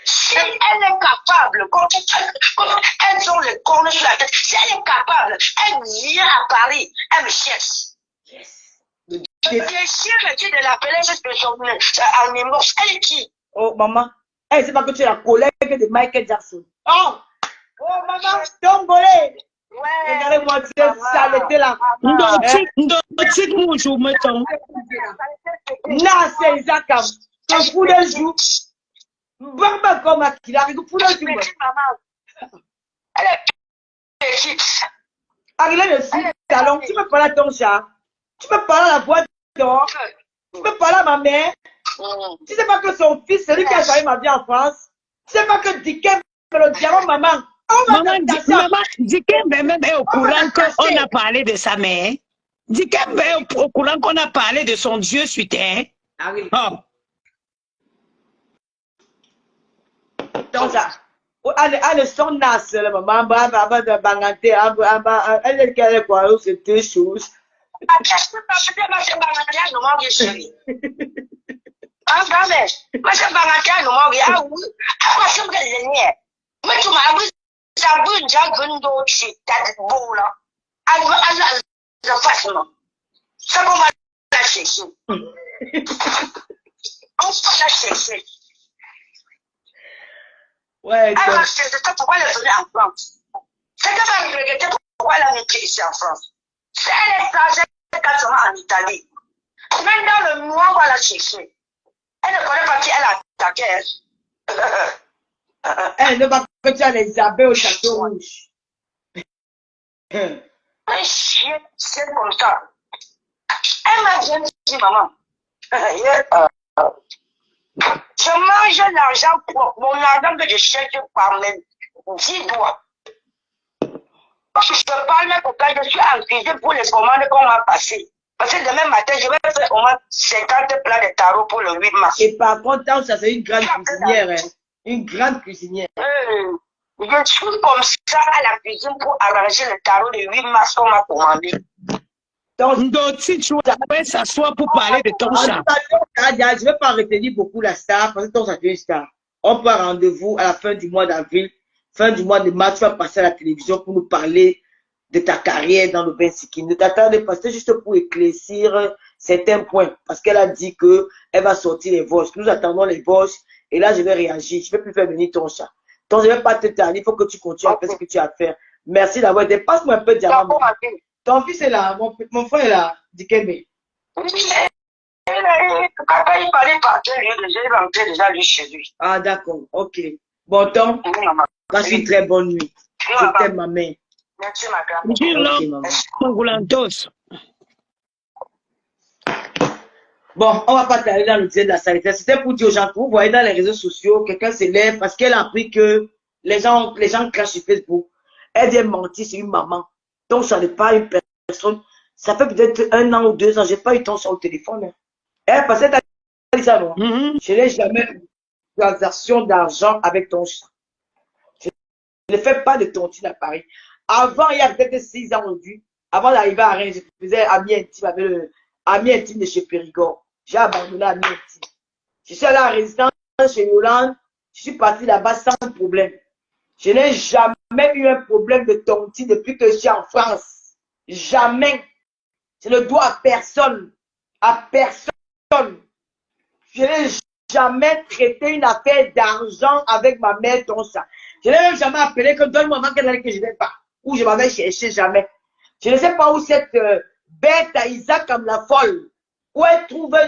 C: Si elle est capable, comme elles ont les cornes sur la tête, si elle est capable, elle vient à Paris, elle me cherche. Je déchire le titre de la pélèche de son animaux. Elle est qui?
A: Oh, maman. Elle ne sait pas que tu es la collègue de Michael Jackson. Oh, maman, Tongolais.
C: Ouais.
A: Regardez-moi cette saleté là.
B: Ndotsi mouchou mettons.
A: Non, c'est Isakam. Tu fous le jour. Bamba comme il arrive pour le jour.
C: Elle est petite.
A: Arrive le salon. Tu peux parler à ton chat. Tu peux parler à la boîte dehors. Tu peux parler à ma mère. Tu sais pas que son fils, c'est lui qui a choisi ma vie en France. Tu sais pas que Dikem, le diamant, maman.
B: Maman, Dikembe même est au courant qu'on a parlé de sa mère. Dikembe est au courant qu'on a parlé de son Dieu suitain.
A: Ah oui.
B: Oh.
A: Donc ça. Elle son nas, maman, elle est qu'elle quoi, c'est deux choses.
C: Ça qu'on va la chercher. On va la chercher.
A: Ouais,
C: elle va chercher pourquoi elle est venue en France. C'est qu'elle va regretter pourquoi elle a été ici en France. Si elle est étrangère, elle en Italie. Même dans le mois, on va la chercher. Elle ne connaît pas qui elle a attaqué.
A: Elle ne va que tu as les abeilles au château rouge.
C: Un chien, c'est comme ça. Elle m'a bien dit, maman, je mange l'argent pour mon argent que je cherche par mes 10 doigts. Je parle même au cas, je suis en cuisine pour les commandes qu'on m'a passées. Parce que demain matin, je vais faire au moins 50 plats de tarot pour le 8 mars.
A: Et par contre, ça c'est une grande cuisinière. Hein. Une grande cuisinière.
C: Je suis comme ça à la cuisine pour arranger le tarot le 8 mars qu'on m'a commandé.
B: Donc, si tu veux s'asseoir pour parler de ton chat.
A: Je ne vais pas retenir beaucoup la star, parce que ton chat est une star. On prend rendez-vous à la fin du mois d'avril, fin du mois de mars, tu vas passer à la télévision pour nous parler de ta carrière dans le bain Sikkim. Ne t'attendez pas, c'est juste pour éclaircir certains points, parce qu'elle a dit qu'elle va sortir les voices. Nous attendons les voices, et là je vais réagir. Je ne vais plus faire venir ton chat. Donc je ne vais pas te tarder, il faut que tu continues à faire ce que tu as à faire. Merci d'avoir été. Passe-moi un peu de diamant. Ton fils est là, mon frère est là, Dikembe.
C: Quand il parlait partir, j'ai rentré déjà lui chez lui.
A: Ah, d'accord, ok. Bon temps, passe une très bonne nuit. Je t'aime, ma mère.
C: Merci, ma grande.
A: Ok, maman.
B: Mongulantos.
A: Bon, on va pas t'aller dans le dieu de la sanitaire. C'était pour dire aux gens que vous voyez dans les réseaux sociaux, quelqu'un s'élève parce qu'elle a appris que les gens crachent sur Facebook. Elle vient mentir sur une maman. Donc, ça n'est pas une personne. Ça fait peut-être 1 an ou 2 ans, j'ai pas eu ton chat au téléphone. Hein. Elle passait ta dit ça, non? Je n'ai jamais eu de transaction d'argent avec ton chat. Je ne fais pas de tontine à Paris. Avant, il y a peut-être 6 ans aujourd'hui, avant d'arriver à Rennes, je faisais ami intime avec le ami intime de chez Périgord. J'ai abandonné ami intime. Je suis allé à la résidence chez Yolande. Je suis parti là-bas sans problème. Je n'ai jamais eu un problème de tontine depuis que je suis en France. Jamais. Je ne dois à personne. À personne. Je n'ai jamais traité une affaire d'argent avec ma mère ton ça. Je n'ai même jamais appelé que donne-moi avant qu'elle allait que je ne vais pas. Ou je m'avais cherché jamais. Je ne sais pas où cette bête à Isaac comme la folle. Où elle trouve,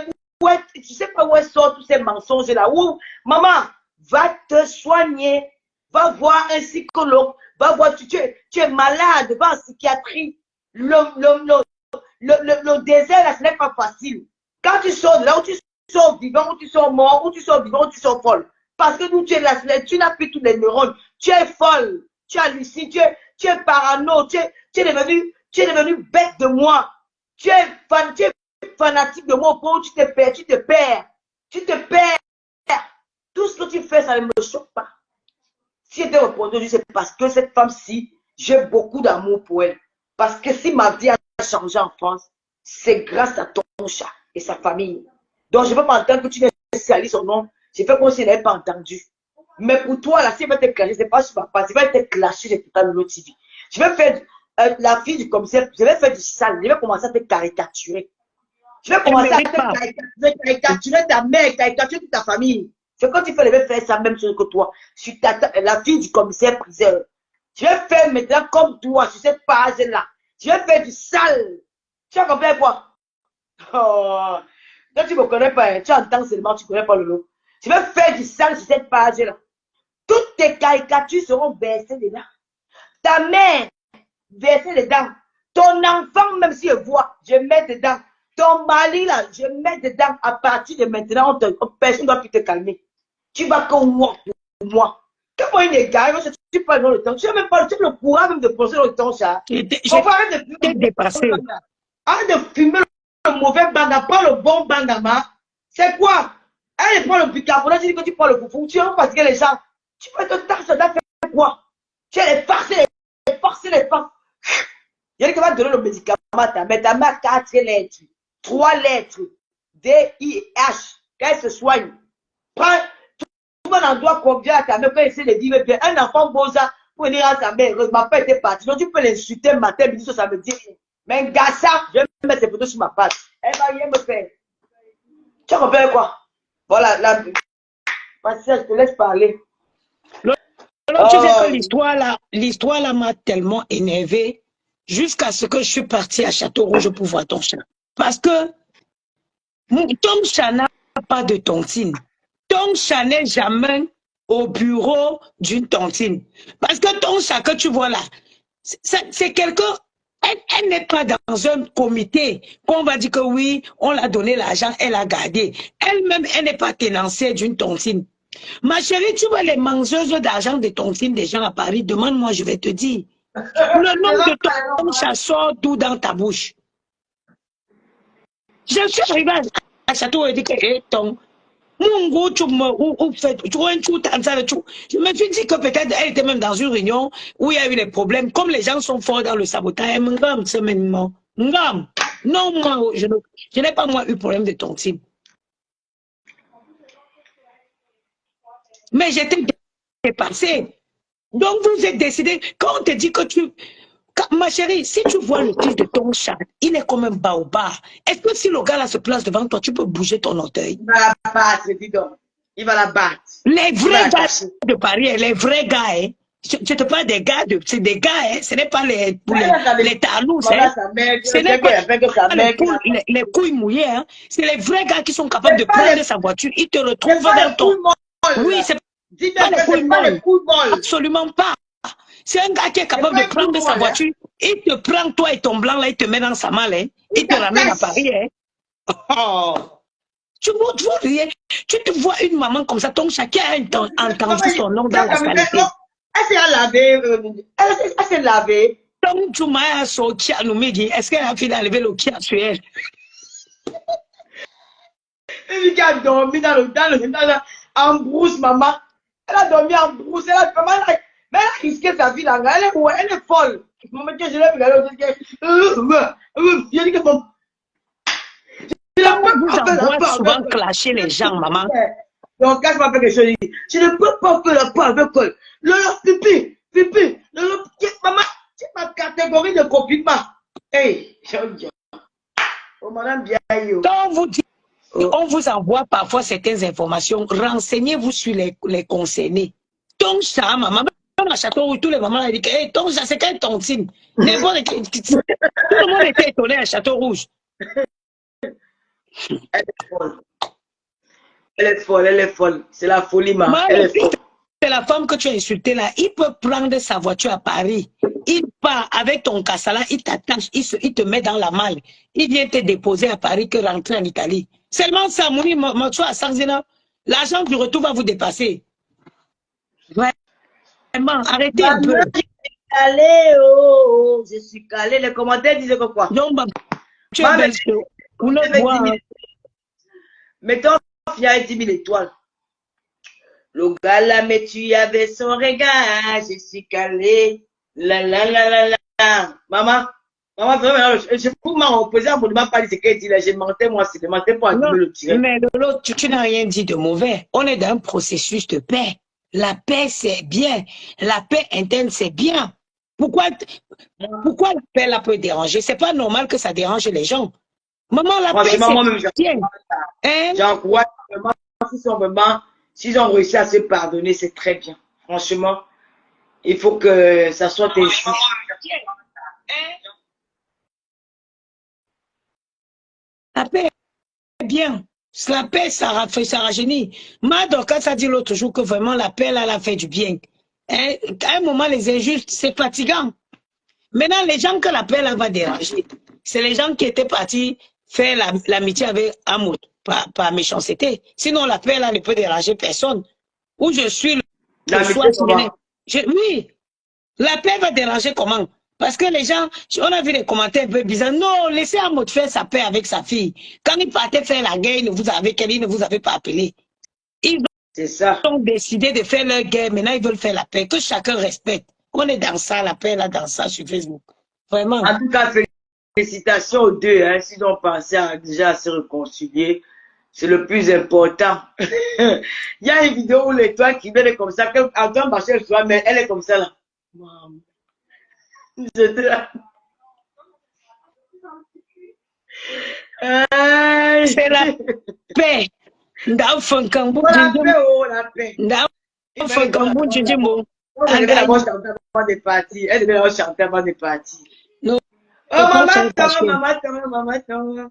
A: tu sais pas où elle sort tous ces mensonges là. Où, maman, va te soigner. Va voir un psychologue. Va voir, tu es malade. Va en psychiatrie. Le désert là, ce n'est pas facile. Quand tu sors de là, où tu sors vivant, où tu sors mort, où tu sors vivant, où tu sors folle. Parce que nous, tu es là, tu n'as plus tous les neurones. Tu es folle. Tu hallucines. Tu es parano. Tu es devenu bête de moi. Tu es fanatique de moi au point où tu te perds. Tu te perds. Tout ce que tu fais, ça ne me choque pas. Si elle te répond aujourd'hui, c'est parce que cette femme-ci, j'ai beaucoup d'amour pour elle. Parce que si ma vie a changé en France, c'est grâce à ton chat et sa famille. Donc, je ne peux pas entendre que tu viens salir son nom. J'ai fait comme si elle n'avait pas entendu. Mais pour toi, là, si elle va te clasher, c'est pas sur ma part. Si elle va te clasher, c'est tout à l'autre TV. Je vais faire la fille du commissaire, je vais faire du sale. Je vais commencer à te caricaturer. Je vais commencer à te caricaturer ta mère, caricaturer toute ta famille. C'est quand tu fais, je vais faire ça même chose que toi. Je suis la fille du commissaire priseur. Je vais faire maintenant comme toi, sur cette page-là. Je vais faire du sale. Tu as compris quoi? Oh. Toi, tu ne me connais pas. Tu entends seulement, tu ne connais pas le lot. Je vais faire du sale sur cette page-là. Toutes tes caricatures seront versées dedans. Ta mère, versée dedans. Ton enfant, même si je vois, je mets dedans. Ton mari, là, je mets dedans. À partir de maintenant, personne ne doit plus te calmer. Tu vas que moi pour moi. Comment il est gars, je ne suis pas dans le temps. Tu n'as même pas le courage même de penser dans le temps, ça.
B: J'ai dépassé.
A: Arrête de fumer le mauvais banga, pas le bon bangama. C'est quoi? Elle prend le bicarbonate, tu dis que tu prends le foufou. Tu vas fatiguer les gens. Tu peux te taire, ça doit faire quoi? Tu allais farcer les femmes. Il y a qui va donner le médicament à ta mère. Ta mère a 4 lettres, 3 lettres. D-I-H. Qu'elle se soigne. Prends, tout le monde en doit combien à ta mère quand elle essaie de dire bien. Un enfant boza pour venir à sa mère. Ma père était parti. Donc tu peux l'insulter matin, midi, ça veut dire. Mais un gars, ça, je vais mettre ses photos sur ma page. Elle va rien me faire. Tu comprends quoi? Voilà, Marcia, je te laisse parler.
B: Alors, tu sais que l'histoire là m'a tellement énervé jusqu'à ce que je suis partie à Château-Rouge pour voir ton chat. Parce que ton chat n'a pas de tontine. Ton chat n'est jamais au bureau d'une tontine. Parce que ton chat que tu vois là, c'est quelqu'un, elle n'est pas dans un comité qu'on va dire que oui, on l'a donné l'argent, elle a gardé. Elle-même, elle n'est pas tenancière d'une tontine. Ma chérie, tu vois les mangeuses d'argent de tontine des gens à Paris, demande-moi, je vais te dire. Le nom de ton chat sort d'où dans ta bouche? Je suis arrivé à Château et dit que ton Mungo, tu fait, je me suis dit que peut-être elle était même dans une réunion où il y a eu des problèmes. Comme les gens sont forts dans le sabotage, non, moi, je n'ai pas moi eu problème de tontine. Mais j'étais dépassée. Donc vous êtes décidé, quand on te dit que ma chérie, si tu vois le fils de ton chat, il est comme un baobab. Est-ce que si le gars là se place devant toi, tu peux bouger ton orteil?
A: Il va la battre, dis donc. Il va la battre.
B: Les vrais gars de Paris, les vrais gars, hein. Je te parle des gars, c'est des gars, hein. Ce n'est pas les talous, hein. Ce n'est pas les couilles mouillées, hein. C'est les vrais gars qui sont capables de prendre sa voiture. Ils te retrouvent dans ton... Oui, c'est pas les couilles molles. Absolument pas. C'est un gars qui est capable de prendre sa voiture. Il te prend toi et ton blanc là, il te met dans sa malle, hein. Il te ramène à Paris, hein. Oh. Tu te vois une maman comme ça, ton chat qui a entendu son nom dans la qualité.
A: Elle s'est lavée. Elle s'est lavée.
B: Tom Juma a sorti à nous midi. Est-ce qu'elle a fini d'enlever le kia sur elle?
A: Elle a dormi en brousse, maman. Elle a dormi en brousse. Elle a risqué sa vie là. Elle est folle. Maman, je l'ai regardé. Je dis que bon.
B: Vous envoie souvent clasher les gens, maman.
A: Donc, quand je m'appelle quelque chose, je ne peux pas faire la part avec elle. Pipi. Maman, c'est ma catégorie de confinement. Hey, oh, madame Biayo.
B: Quand vous dites, on vous envoie parfois certaines informations, renseignez-vous sur les concernés. Ton chat, maman, dans le château où tous les mamans ont dit que hey, ton chat, c'est quelle tontine? Tout le monde était étonné à Château Rouge.
A: Elle est folle. Elle est folle. C'est la folie, maman. Elle est folle.
B: C'est la femme que tu as insultée là. Il peut prendre sa voiture à Paris. Il part avec ton cassala, il t'attache, il te met dans la malle. Il vient te déposer à Paris que rentrer en Italie. Seulement ça, mon choix à Sarzina, l'argent du retour va vous dépasser. Vraiment, arrêtez un peu.
A: Calé, je suis calé. Les commentaires disent que quoi?
B: Non, tu es belle.
A: Mettons, il y a 10 000 étoiles. Le gars là, mais tu avais son regard, je suis calé. La. Maman, vraiment, je peux m'en opposer à mon demande pas dit ce qu'elle dit là. J'ai menté, moi, c'est de mentir pour le tirer.
B: Mais l'autre, tu n'as rien dit de mauvais. On est dans un processus de paix. La paix, c'est bien. La paix interne, c'est bien. Pourquoi la paix là peut déranger? C'est pas normal que ça dérange les gens. Maman, la paix, c'est bien.
A: J'encourage vraiment, s'ils ont réussi à se pardonner, c'est très bien. Franchement, il faut que ça soit ainsi.
B: La paix est bien. La paix, ça rajeunit. Madoka, ça dit l'autre jour que vraiment la paix, là, elle a fait du bien. À un moment, les injustes, c'est fatigant. Maintenant, les gens que la paix, là, va déranger, c'est les gens qui étaient partis faire l'amitié avec amour, par méchanceté. Sinon, la paix, là, ne peut déranger personne. Où je suis, oui, la paix va déranger comment? Parce que les gens, on a vu des commentaires un peu bizarres. Non, laissez Amour faire sa paix avec sa fille. Quand il partait faire la guerre, il ne vous avait pas appelé. Ils
A: C'est ça.
B: Ils ont décidé de faire leur guerre, maintenant ils veulent faire la paix. Que chacun respecte. On est dans ça, la paix, là, dans ça, sur Facebook. Vraiment.
A: En tout cas, félicitations aux deux, hein, s'ils ont pensé déjà à se réconcilier. C'est le plus important. Il y a une vidéo où l'étoile qui vient comme ça, en train de marcher le soir, mais elle est comme ça là. J'étais là.
B: C'est la paix. Ndao Fankambu
A: La paix, oh, la paix.
B: Ndao Fankambu Djindjimo.
A: Elle devait d'abord chanter avant de partir. Elle devait d'abord chanter avant de partir.
B: Non.
A: Oh, maman, maman.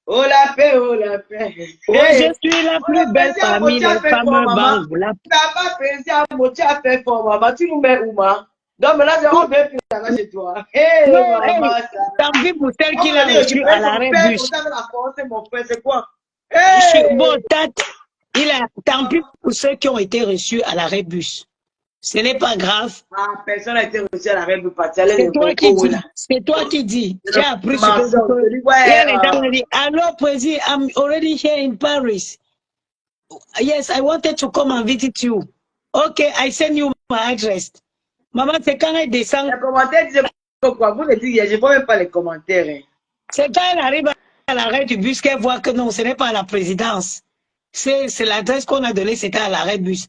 A: Oh, la paix, oh, la paix.
B: Oh, je suis la plus belle parmi les femmes banques.
A: T'as pas pensé à mon tu as fait fort, maman. Tu nous mets où, maman? Donc maintenant, c'est vraiment bien plus ça chez toi. Hey, maman, ça.
B: Tant pis pour celle qui l'a reçu à l'arrêt bus.
A: Mon frère, c'est quoi?
B: Bon, tant pis pour ceux qui ont été reçus à l'arrêt bus. Ce n'est pas grave.
A: Ah, personne n'a été reçu à l'arrêt bus.
B: C'est toi qui dis. C'est toi qui dis. J'ai appris ce que dit. Hello, Président, I'm already here in Paris. Yes, I wanted to come and visit you. Okay, I send you my address. Maman, c'est quand elle descend.
A: Les commentaires disent pourquoi? Vous le dites, je ne vois même pas les commentaires. Hein.
B: C'est quand elle arrive à l'arrêt du bus qu'elle voit que non, ce n'est pas à la présidence. C'est l'adresse qu'on a donnée, c'était à l'arrêt bus.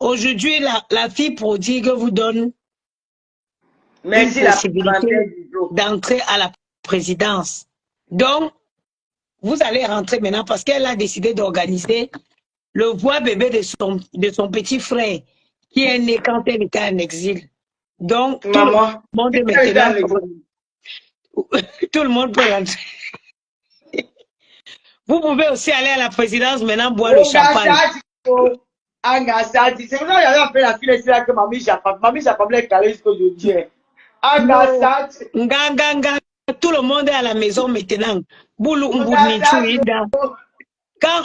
B: Aujourd'hui, la fille prodigue vous donne une possibilité d'entrer à la présidence. Donc, vous allez rentrer maintenant parce qu'elle a décidé d'organiser le voix bébé de son petit frère qui est né quand elle était en exil. Donc,
A: maman,
B: tout le monde maintenant, tout le monde peut rentrer. Vous pouvez aussi aller à la présidence maintenant boire le champagne.
A: C'est pour ça que j'avais appelé la fille là que mamie Japam l'a calé jusqu'aujourd'hui.
B: Tout le monde est à la maison maintenant. Quand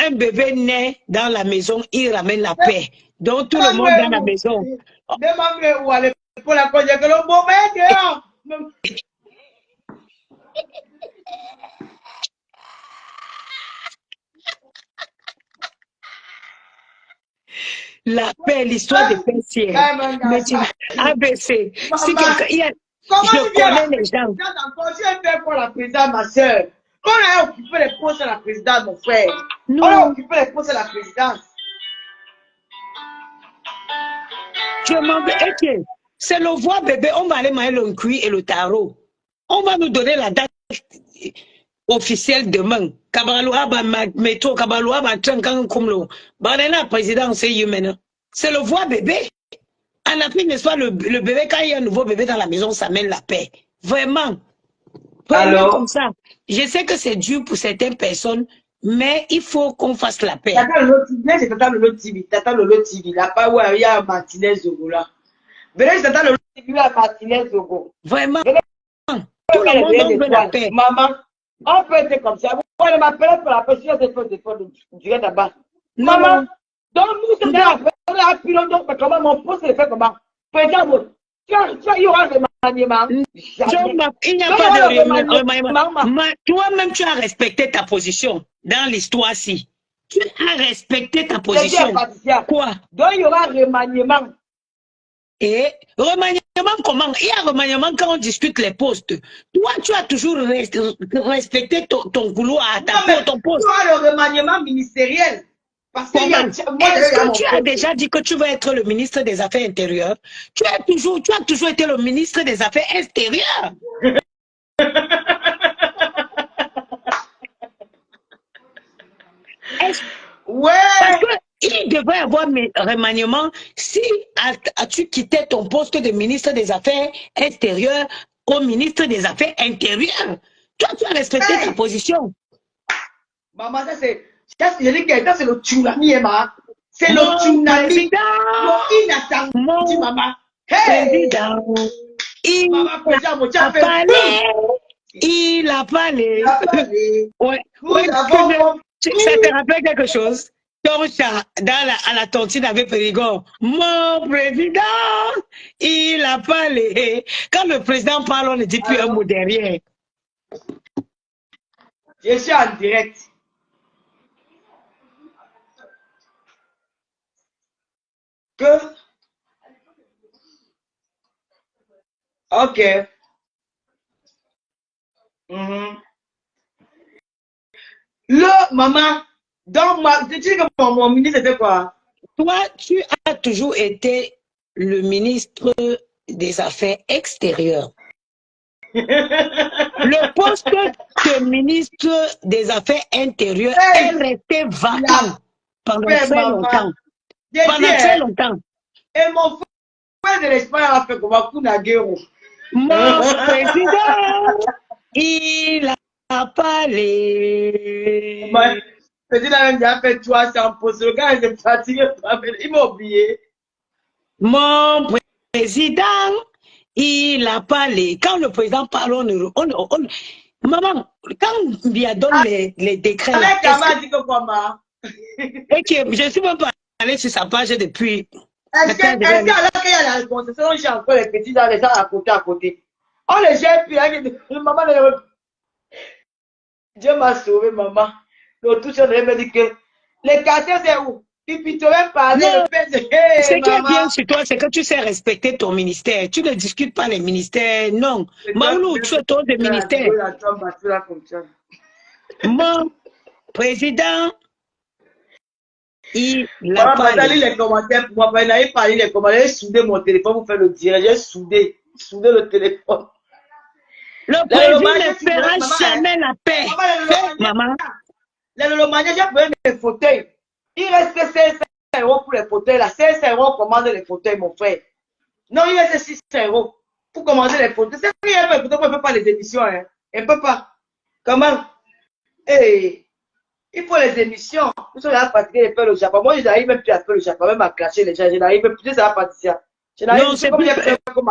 B: un bébé naît dans la maison, il ramène la paix. Donc tout le monde est dans la maison. La paix, l'histoire de paix, c'est ABC. Si quelqu'un, je connais les gens.
A: Tu as fait pour la présidente, ma soeur. On a occupé les postes de la présidence, mon frère. On a occupé les postes de la présidence.
B: Je m'en vais. Ok. C'est le voix bébé. On va aller manger le cuit et le tarot. On va nous donner la date officielle demain. Kabaloua ba métro, Kabaloua ba Tchankan Kumlo. Banana président, c'est humain. C'est le voix bébé. En Afrique, n'est-ce pas, le bébé, quand il y a un nouveau bébé dans la maison, ça mène la paix. Vraiment. Vraiment comme ça. Je sais que c'est dur pour certaines personnes, mais il faut qu'on fasse la paix.
A: Tata Lolo TV, Tata Lolo TV, là, pas où il y a Martinez Zogo là. Venez, Tata Lolo TV, là, Martinez Zogo.
B: Vraiment. Tout le monde veut la paix.
A: Maman, on peut être comme ça. Vous pouvez m'appeler pour la paix, si on des fois, tu viens là-bas. Maman, donc nous, c'est la pilon, donc comment mon poste est fait comment? Président, il y aura des remaniements.
B: Il n'y a pas de remaniement. Toi-même, tu as respecté ta position dans l'histoire-ci. Tu as respecté ta position. Quoi?
A: Donc il y aura remaniement.
B: Et remaniement comment? Il y a remaniement quand on discute les postes. Toi, tu as toujours respecté ton couloir, ton poste.
A: Tu as le remaniement ministériel.
B: Est-ce que tu as déjà dit que tu vas être le ministre des Affaires intérieures? Tu as toujours été le ministre des Affaires extérieures.
A: Ouais.
B: Parce qu'il devrait y avoir remaniement si tu quittais ton poste de ministre des Affaires extérieures au ministre des Affaires intérieures. Toi, tu as respecté ta position.
A: Maman, ça c'est... C'est le tsunami, Emma. C'est le tsunami. Inattendu, maman. Hey!
B: Il a parlé. Ouais. Ça te rappelle quelque chose? Ton chat à la tontine avec Périgord. Mon président, il a parlé. Quand le président parle, on ne dit plus un mot derrière.
A: Je suis en direct. Que... Ok. Mhm. Le maman, donc tu dis que mon ministre c'était quoi?
B: Toi, tu as toujours été le ministre des Affaires extérieures. Le poste de ministre des Affaires intérieures est
A: Hey,
B: resté
A: il
B: vacant
A: a
B: pendant
A: fait
B: très
A: maman.
B: longtemps.
A: J'ai dit,
B: Pendant très longtemps.
A: et mon frère de l'Espagne a fait comme un coup d'agüero.
B: Mon président, il a parlé.
A: Petit là, il a fait 300 postes. Le gars, il est fatigué. Il m'a oublié.
B: Mon président, il a parlé. Quand le président parle, maman, quand il y a donné les décrets là,
A: Avec Kama dit que comment?
B: et que je ne suis même pas allé sur sa page depuis.
A: Est-ce que, alors qu'il y a la concession, j'ai encore les petits dans les gens à côté. On les gère plus. Maman, Dieu m'a sauvé, maman. Le tout, je me dit que les quartiers, c'est où? Puis tu aurais parlé,
B: Non,
A: le père de
B: ce
A: hey,
B: qui est bien
A: maman.
B: sur toi, c'est que tu sais respecter ton ministère. Tu ne discutes pas les ministères. Non. Maoulou, tu es ton de ministère. Mon président, il a
A: Maman,
B: parlé.
A: Nathalie, les commentaires pour moi. Il n'avait pas lu les commentaires. J'ai soudé mon téléphone pour faire le direct. J'ai soudé le téléphone.
B: Le
A: Là, le
B: président ne
A: manager, tu veux,
B: fera
A: maman, hein?
B: jamais la paix.
A: Maman,
B: Maman.
A: le manager peut les fauteuils. Il reste 500 € pour les fauteuils. Là, 500 € commande les fauteuils, mon frère. Non, il reste 600 € pour commander les fauteuils. C'est rien, mais pourquoi on ne peut pas les émissions, hein? On ne peut pas. Comment? Hey, il faut les émissions. Nous sommes là fatigués de faire le Japon. Moi, je n'arrive même plus à faire le Japon, même à clasher les gens. Je n'arrive même plus à pâtisser. Je n'arrive
B: Non,
A: plus
B: c'est
A: comme
B: plus.
A: j'ai peur comme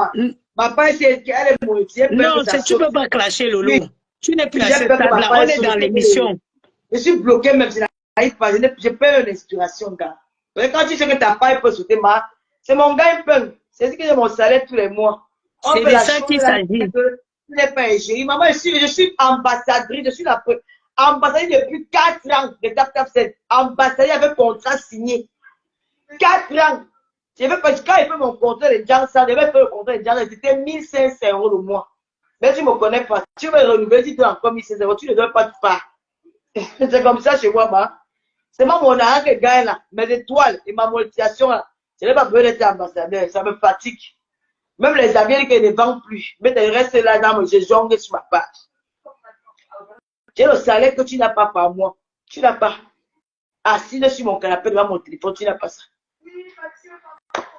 A: ma part, elle est monétisée.
B: Non, tu ne peux pas clasher, Lolo.
A: Oui.
B: Tu n'es plus à
A: J'ai
B: ce
A: peur que ma
B: stade-là.
A: part
B: On
A: elle
B: est dans
A: saute.
B: l'émission.
A: Je suis bloqué même, je n'arrive pas. J'ai peur d'une inspiration, gars. Quand tu sais que ta part peut sauter, c'est mon gars, il peut. C'est ce que j'ai mon salaire tous les mois. On
B: C'est
A: fait
B: de
A: la
B: ça
A: chose,
B: qu'il s'agit.
A: tu n'es pas égérie. Maman, je suis ambassadrice, je suis la ambassadrice depuis 4 ans de TapTap7. Ambassadrice avec contrat signé. 4 ans. Je veux pas, quand il fait mon contrat de Janssen, je vais faire le contrat de Janssen, c'était 1500 € le mois. Mais tu ne me connais pas. Tu veux renouveler, tu dois encore 1500 €, tu ne donnes pas de part. C'est comme ça chez moi, ma. C'est moi mon argent que gagne là. Mes étoiles et ma monétisation là. Je n'ai pas besoin d'être ambassadeur. Ça me fatigue. Même les avions qui ne vendent plus. Mais tu restes là dans je jongle sur ma page. J'ai le salaire que tu n'as pas par mois. Tu n'as pas. Assis sur mon canapé devant mon téléphone, tu n'as pas ça.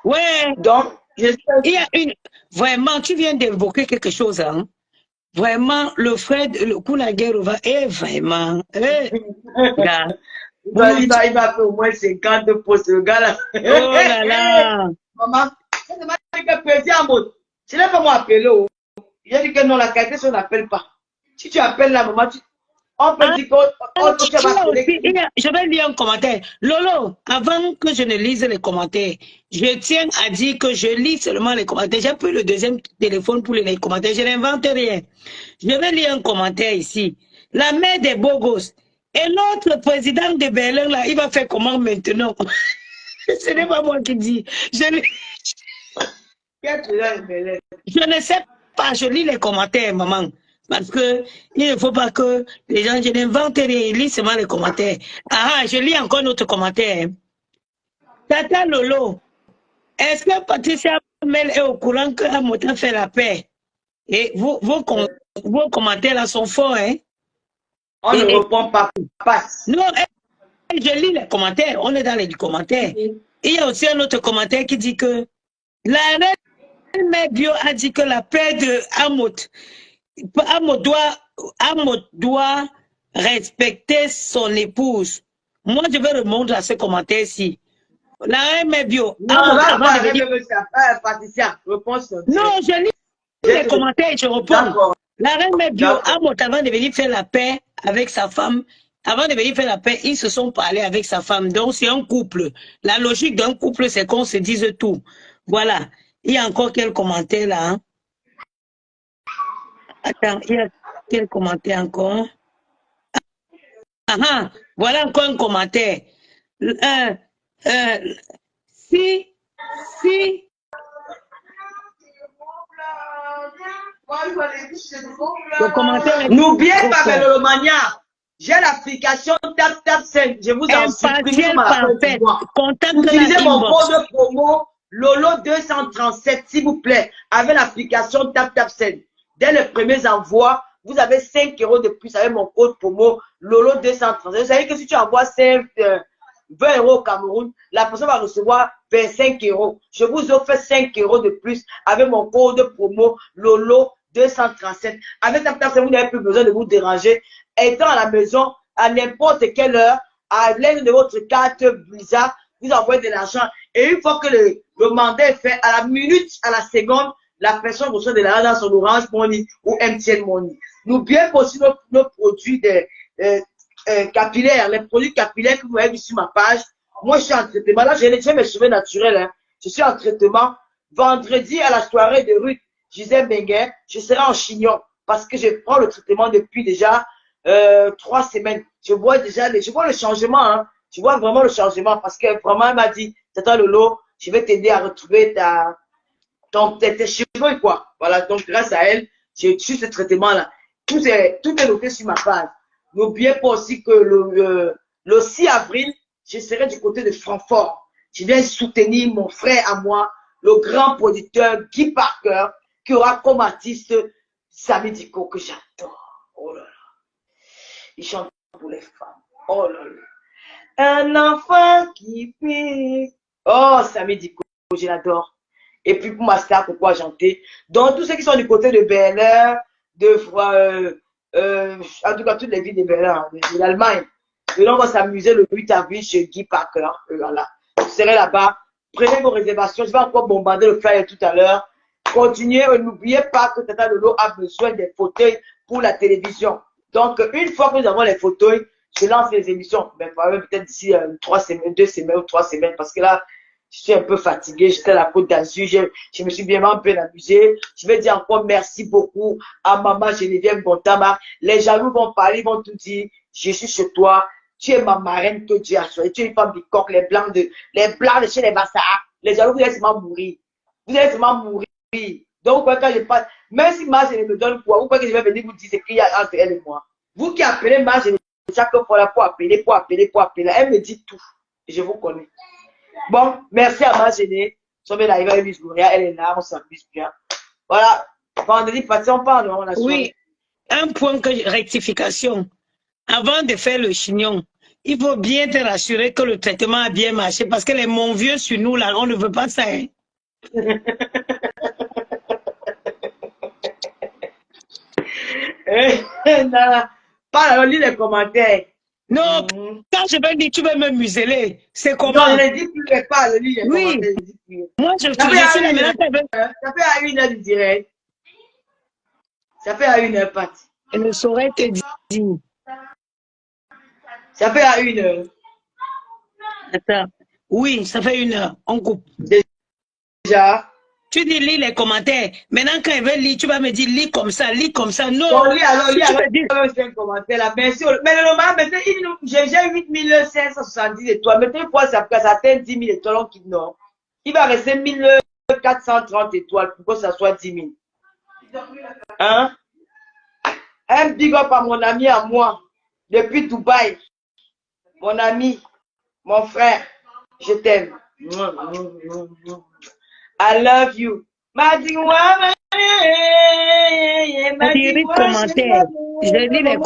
B: Ouais.
A: Donc,
B: il y a une. Vraiment, tu viens d'évoquer quelque chose, hein. Vraiment, le frère, le Kounaguerova est vraiment. Gars.
A: Il va faire au moins 50 postes, le gars là.
B: Oh là là.
A: Maman, c'est que président, je n'ai pas moi appelé. Il a dit que non, la qualité, on n'appelle pas. Si tu appelles la maman, on peut dire qu'on
B: je vais lire un commentaire. Lolo, avant que je ne lise les commentaires, je tiens à dire que je lis seulement les commentaires. J'ai pris le deuxième téléphone pour lire les commentaires. Je n'invente rien. Je vais lire un commentaire ici. La mère des beaux gosses. Et notre président de Berlin, là, il va faire comment maintenant? Ce n'est pas moi qui dis. Je ne sais pas. Je lis les commentaires, maman. Parce que il ne faut pas que les gens, je n'invente rien, ils lisent seulement les commentaires. Ah, je lis encore notre commentaire. Tata Lolo, est-ce que Patricia Mel est au courant que Amota fait la paix? Et vos commentaires là sont forts, hein?
A: On ne répond pas.
B: Non, je lis les commentaires, on est dans les commentaires. Il y a aussi un autre commentaire qui dit que la reine Mère Bio a dit que la paix de Amot doit respecter son épouse. Moi, je vais remonter à ce commentaire-ci. La reine Mère Bio.
A: Non, avant de venir. Patricia, réponse.
B: Non, je lis les commentaires et je réponds. La reine Mère Bio, Amot, avant de venir faire la paix avec sa femme, avant de venir faire la paix, ils se sont parlé avec sa femme. Donc, c'est un couple. La logique d'un couple, c'est qu'on se dise tout. Voilà. Il y a encore quelques commentaires là. Hein? Attends, il y a quel commentaire encore? Voilà encore un commentaire. Si Si, le commentaire est
A: N'oubliez
B: trop
A: pas,
B: fort.
A: Mélomania, j'ai l'application TapTapSend. Je vous en supplie,
B: Impartiel
A: à la fin du
B: parfait.
A: mois.
B: Contacte
A: Utilisez
B: la
A: mon
B: inbox.
A: code promo Lolo237, s'il vous plaît, avec l'application TapTapSend. Dès les premiers envois, vous avez 5 € de plus avec mon code promo Lolo237. Vous savez que si tu envoies 20 € au Cameroun, la personne va recevoir 25 €. Je vous offre 5 € de plus avec mon code promo Lolo237. Avec TapTapSend, vous n'avez plus besoin de vous déranger. Étant à la maison, à n'importe quelle heure, à l'aide de votre carte Visa, vous envoyez de l'argent. Et une fois que le mandat est fait, à la minute, à la seconde, la personne reçoit de l'argent dans son Orange Money ou MTN Money. N'oubliez pas aussi nos produits capillaires, les produits capillaires que vous avez vu sur ma page. Moi, je suis en traitement. Là, j'ai mes cheveux naturels. Hein. Je suis en traitement. Vendredi, à la soirée de Ruth Gisèle Benguer, je serai en chignon parce que je prends le traitement depuis déjà 3 semaines. Je vois le changement. Hein. Je vois vraiment le changement parce que vraiment, elle m'a dit, Tata Lolo, je vais t'aider à retrouver tes cheveux, quoi. Voilà, donc grâce à elle, j'ai eu ce traitement-là. Tout est noté sur ma page. N'oubliez pas aussi que le 6 avril, je serai du côté de Francfort. Je viens soutenir mon frère à moi, le grand producteur Guy Parker, qui aura comme artiste Samy Diko, que j'adore. Oh là là. Il chante pour les femmes. Oh là là. Un enfant qui fait. Oh, Samy Diko, je l'adore. Et puis pour ma star, pourquoi chanter. Donc, tous ceux qui sont du côté de Berlin, en tout cas, toutes les villes de Berlin, de l'Allemagne, et là, on va s'amuser le 8 avril chez Guy Parker. Voilà. Vous serez là-bas. Prenez vos réservations. Je vais encore bombarder le flyer tout à l'heure. Continuez. N'oubliez pas que Tata Lolo a besoin des fauteuils pour la télévision. Donc, une fois que nous avons les fauteuils, je lance les émissions. Mais peut-être d'ici 2 semaines ou 3 semaines. Parce que là, je suis un peu fatigué. J'étais à la Côte d'Azur. Je me suis bien un peu amusé. Je vais dire encore merci beaucoup à maman Geneviève Gontama. Les jaloux vont parler, ils vont tout dire. Je suis chez toi. Tu es ma marraine que Dieu a choisie. Tu es une femme bicoque, les blancs de chez les Bassara. Les jaloux, vous allez seulement mourir. Vous allez seulement mourir. Donc, quand je passe, même si Marge ne me donne quoi, vous croyez que je vais venir vous dire ce qu'il y a entre elle et moi. Vous qui appelez Marge chaque fois là pour appeler. Elle me dit tout. Je vous connais. Bon, merci à Marge. Son bien arrivé avec Miss Gloria. Elle est là, on s'amuse bien. Voilà. Vendredi, on parle. On a
B: Oui, un point que rectification. Avant de faire le chignon, il faut bien te rassurer que le traitement a bien marché parce que les mon vieux sur nous, là, on ne veut pas ça. Hein.
A: Pas alors, lis les commentaires.
B: Non, quand je vais dire, tu vas me museler. C'est comment?
A: Non, je ne dis plus, mais pas, lis les commentaires. Je dis plus.
B: Moi, je suis
A: Ça fait à
B: là.
A: 1 heure du direct. Ça fait à 1 heure, Pat.
B: Je ne saurais te dire.
A: Ça fait à 1 heure.
B: Attends. Oui, ça fait 1 heure. On coupe.
A: Déjà.
B: Tu dis lis les commentaires. Maintenant, quand elle veut lire, tu vas me dire lis comme ça, lis comme ça. Non.
A: Bon, lis alors,
B: si
A: lis alors.
B: Dis...
A: Un commentaire là. Bien sûr. Mais le moment, maintenant, j'ai 8570 étoiles. Maintenant, pourquoi ça atteint 10 000 étoiles, on quitte non. Il va rester 1430 étoiles pour que ça soit 10 000. Hein? Un big up à mon ami, à moi, depuis Dubaï. Mon ami, mon frère, je t'aime. I love you.
B: Commentaire. Je lis les commentaires.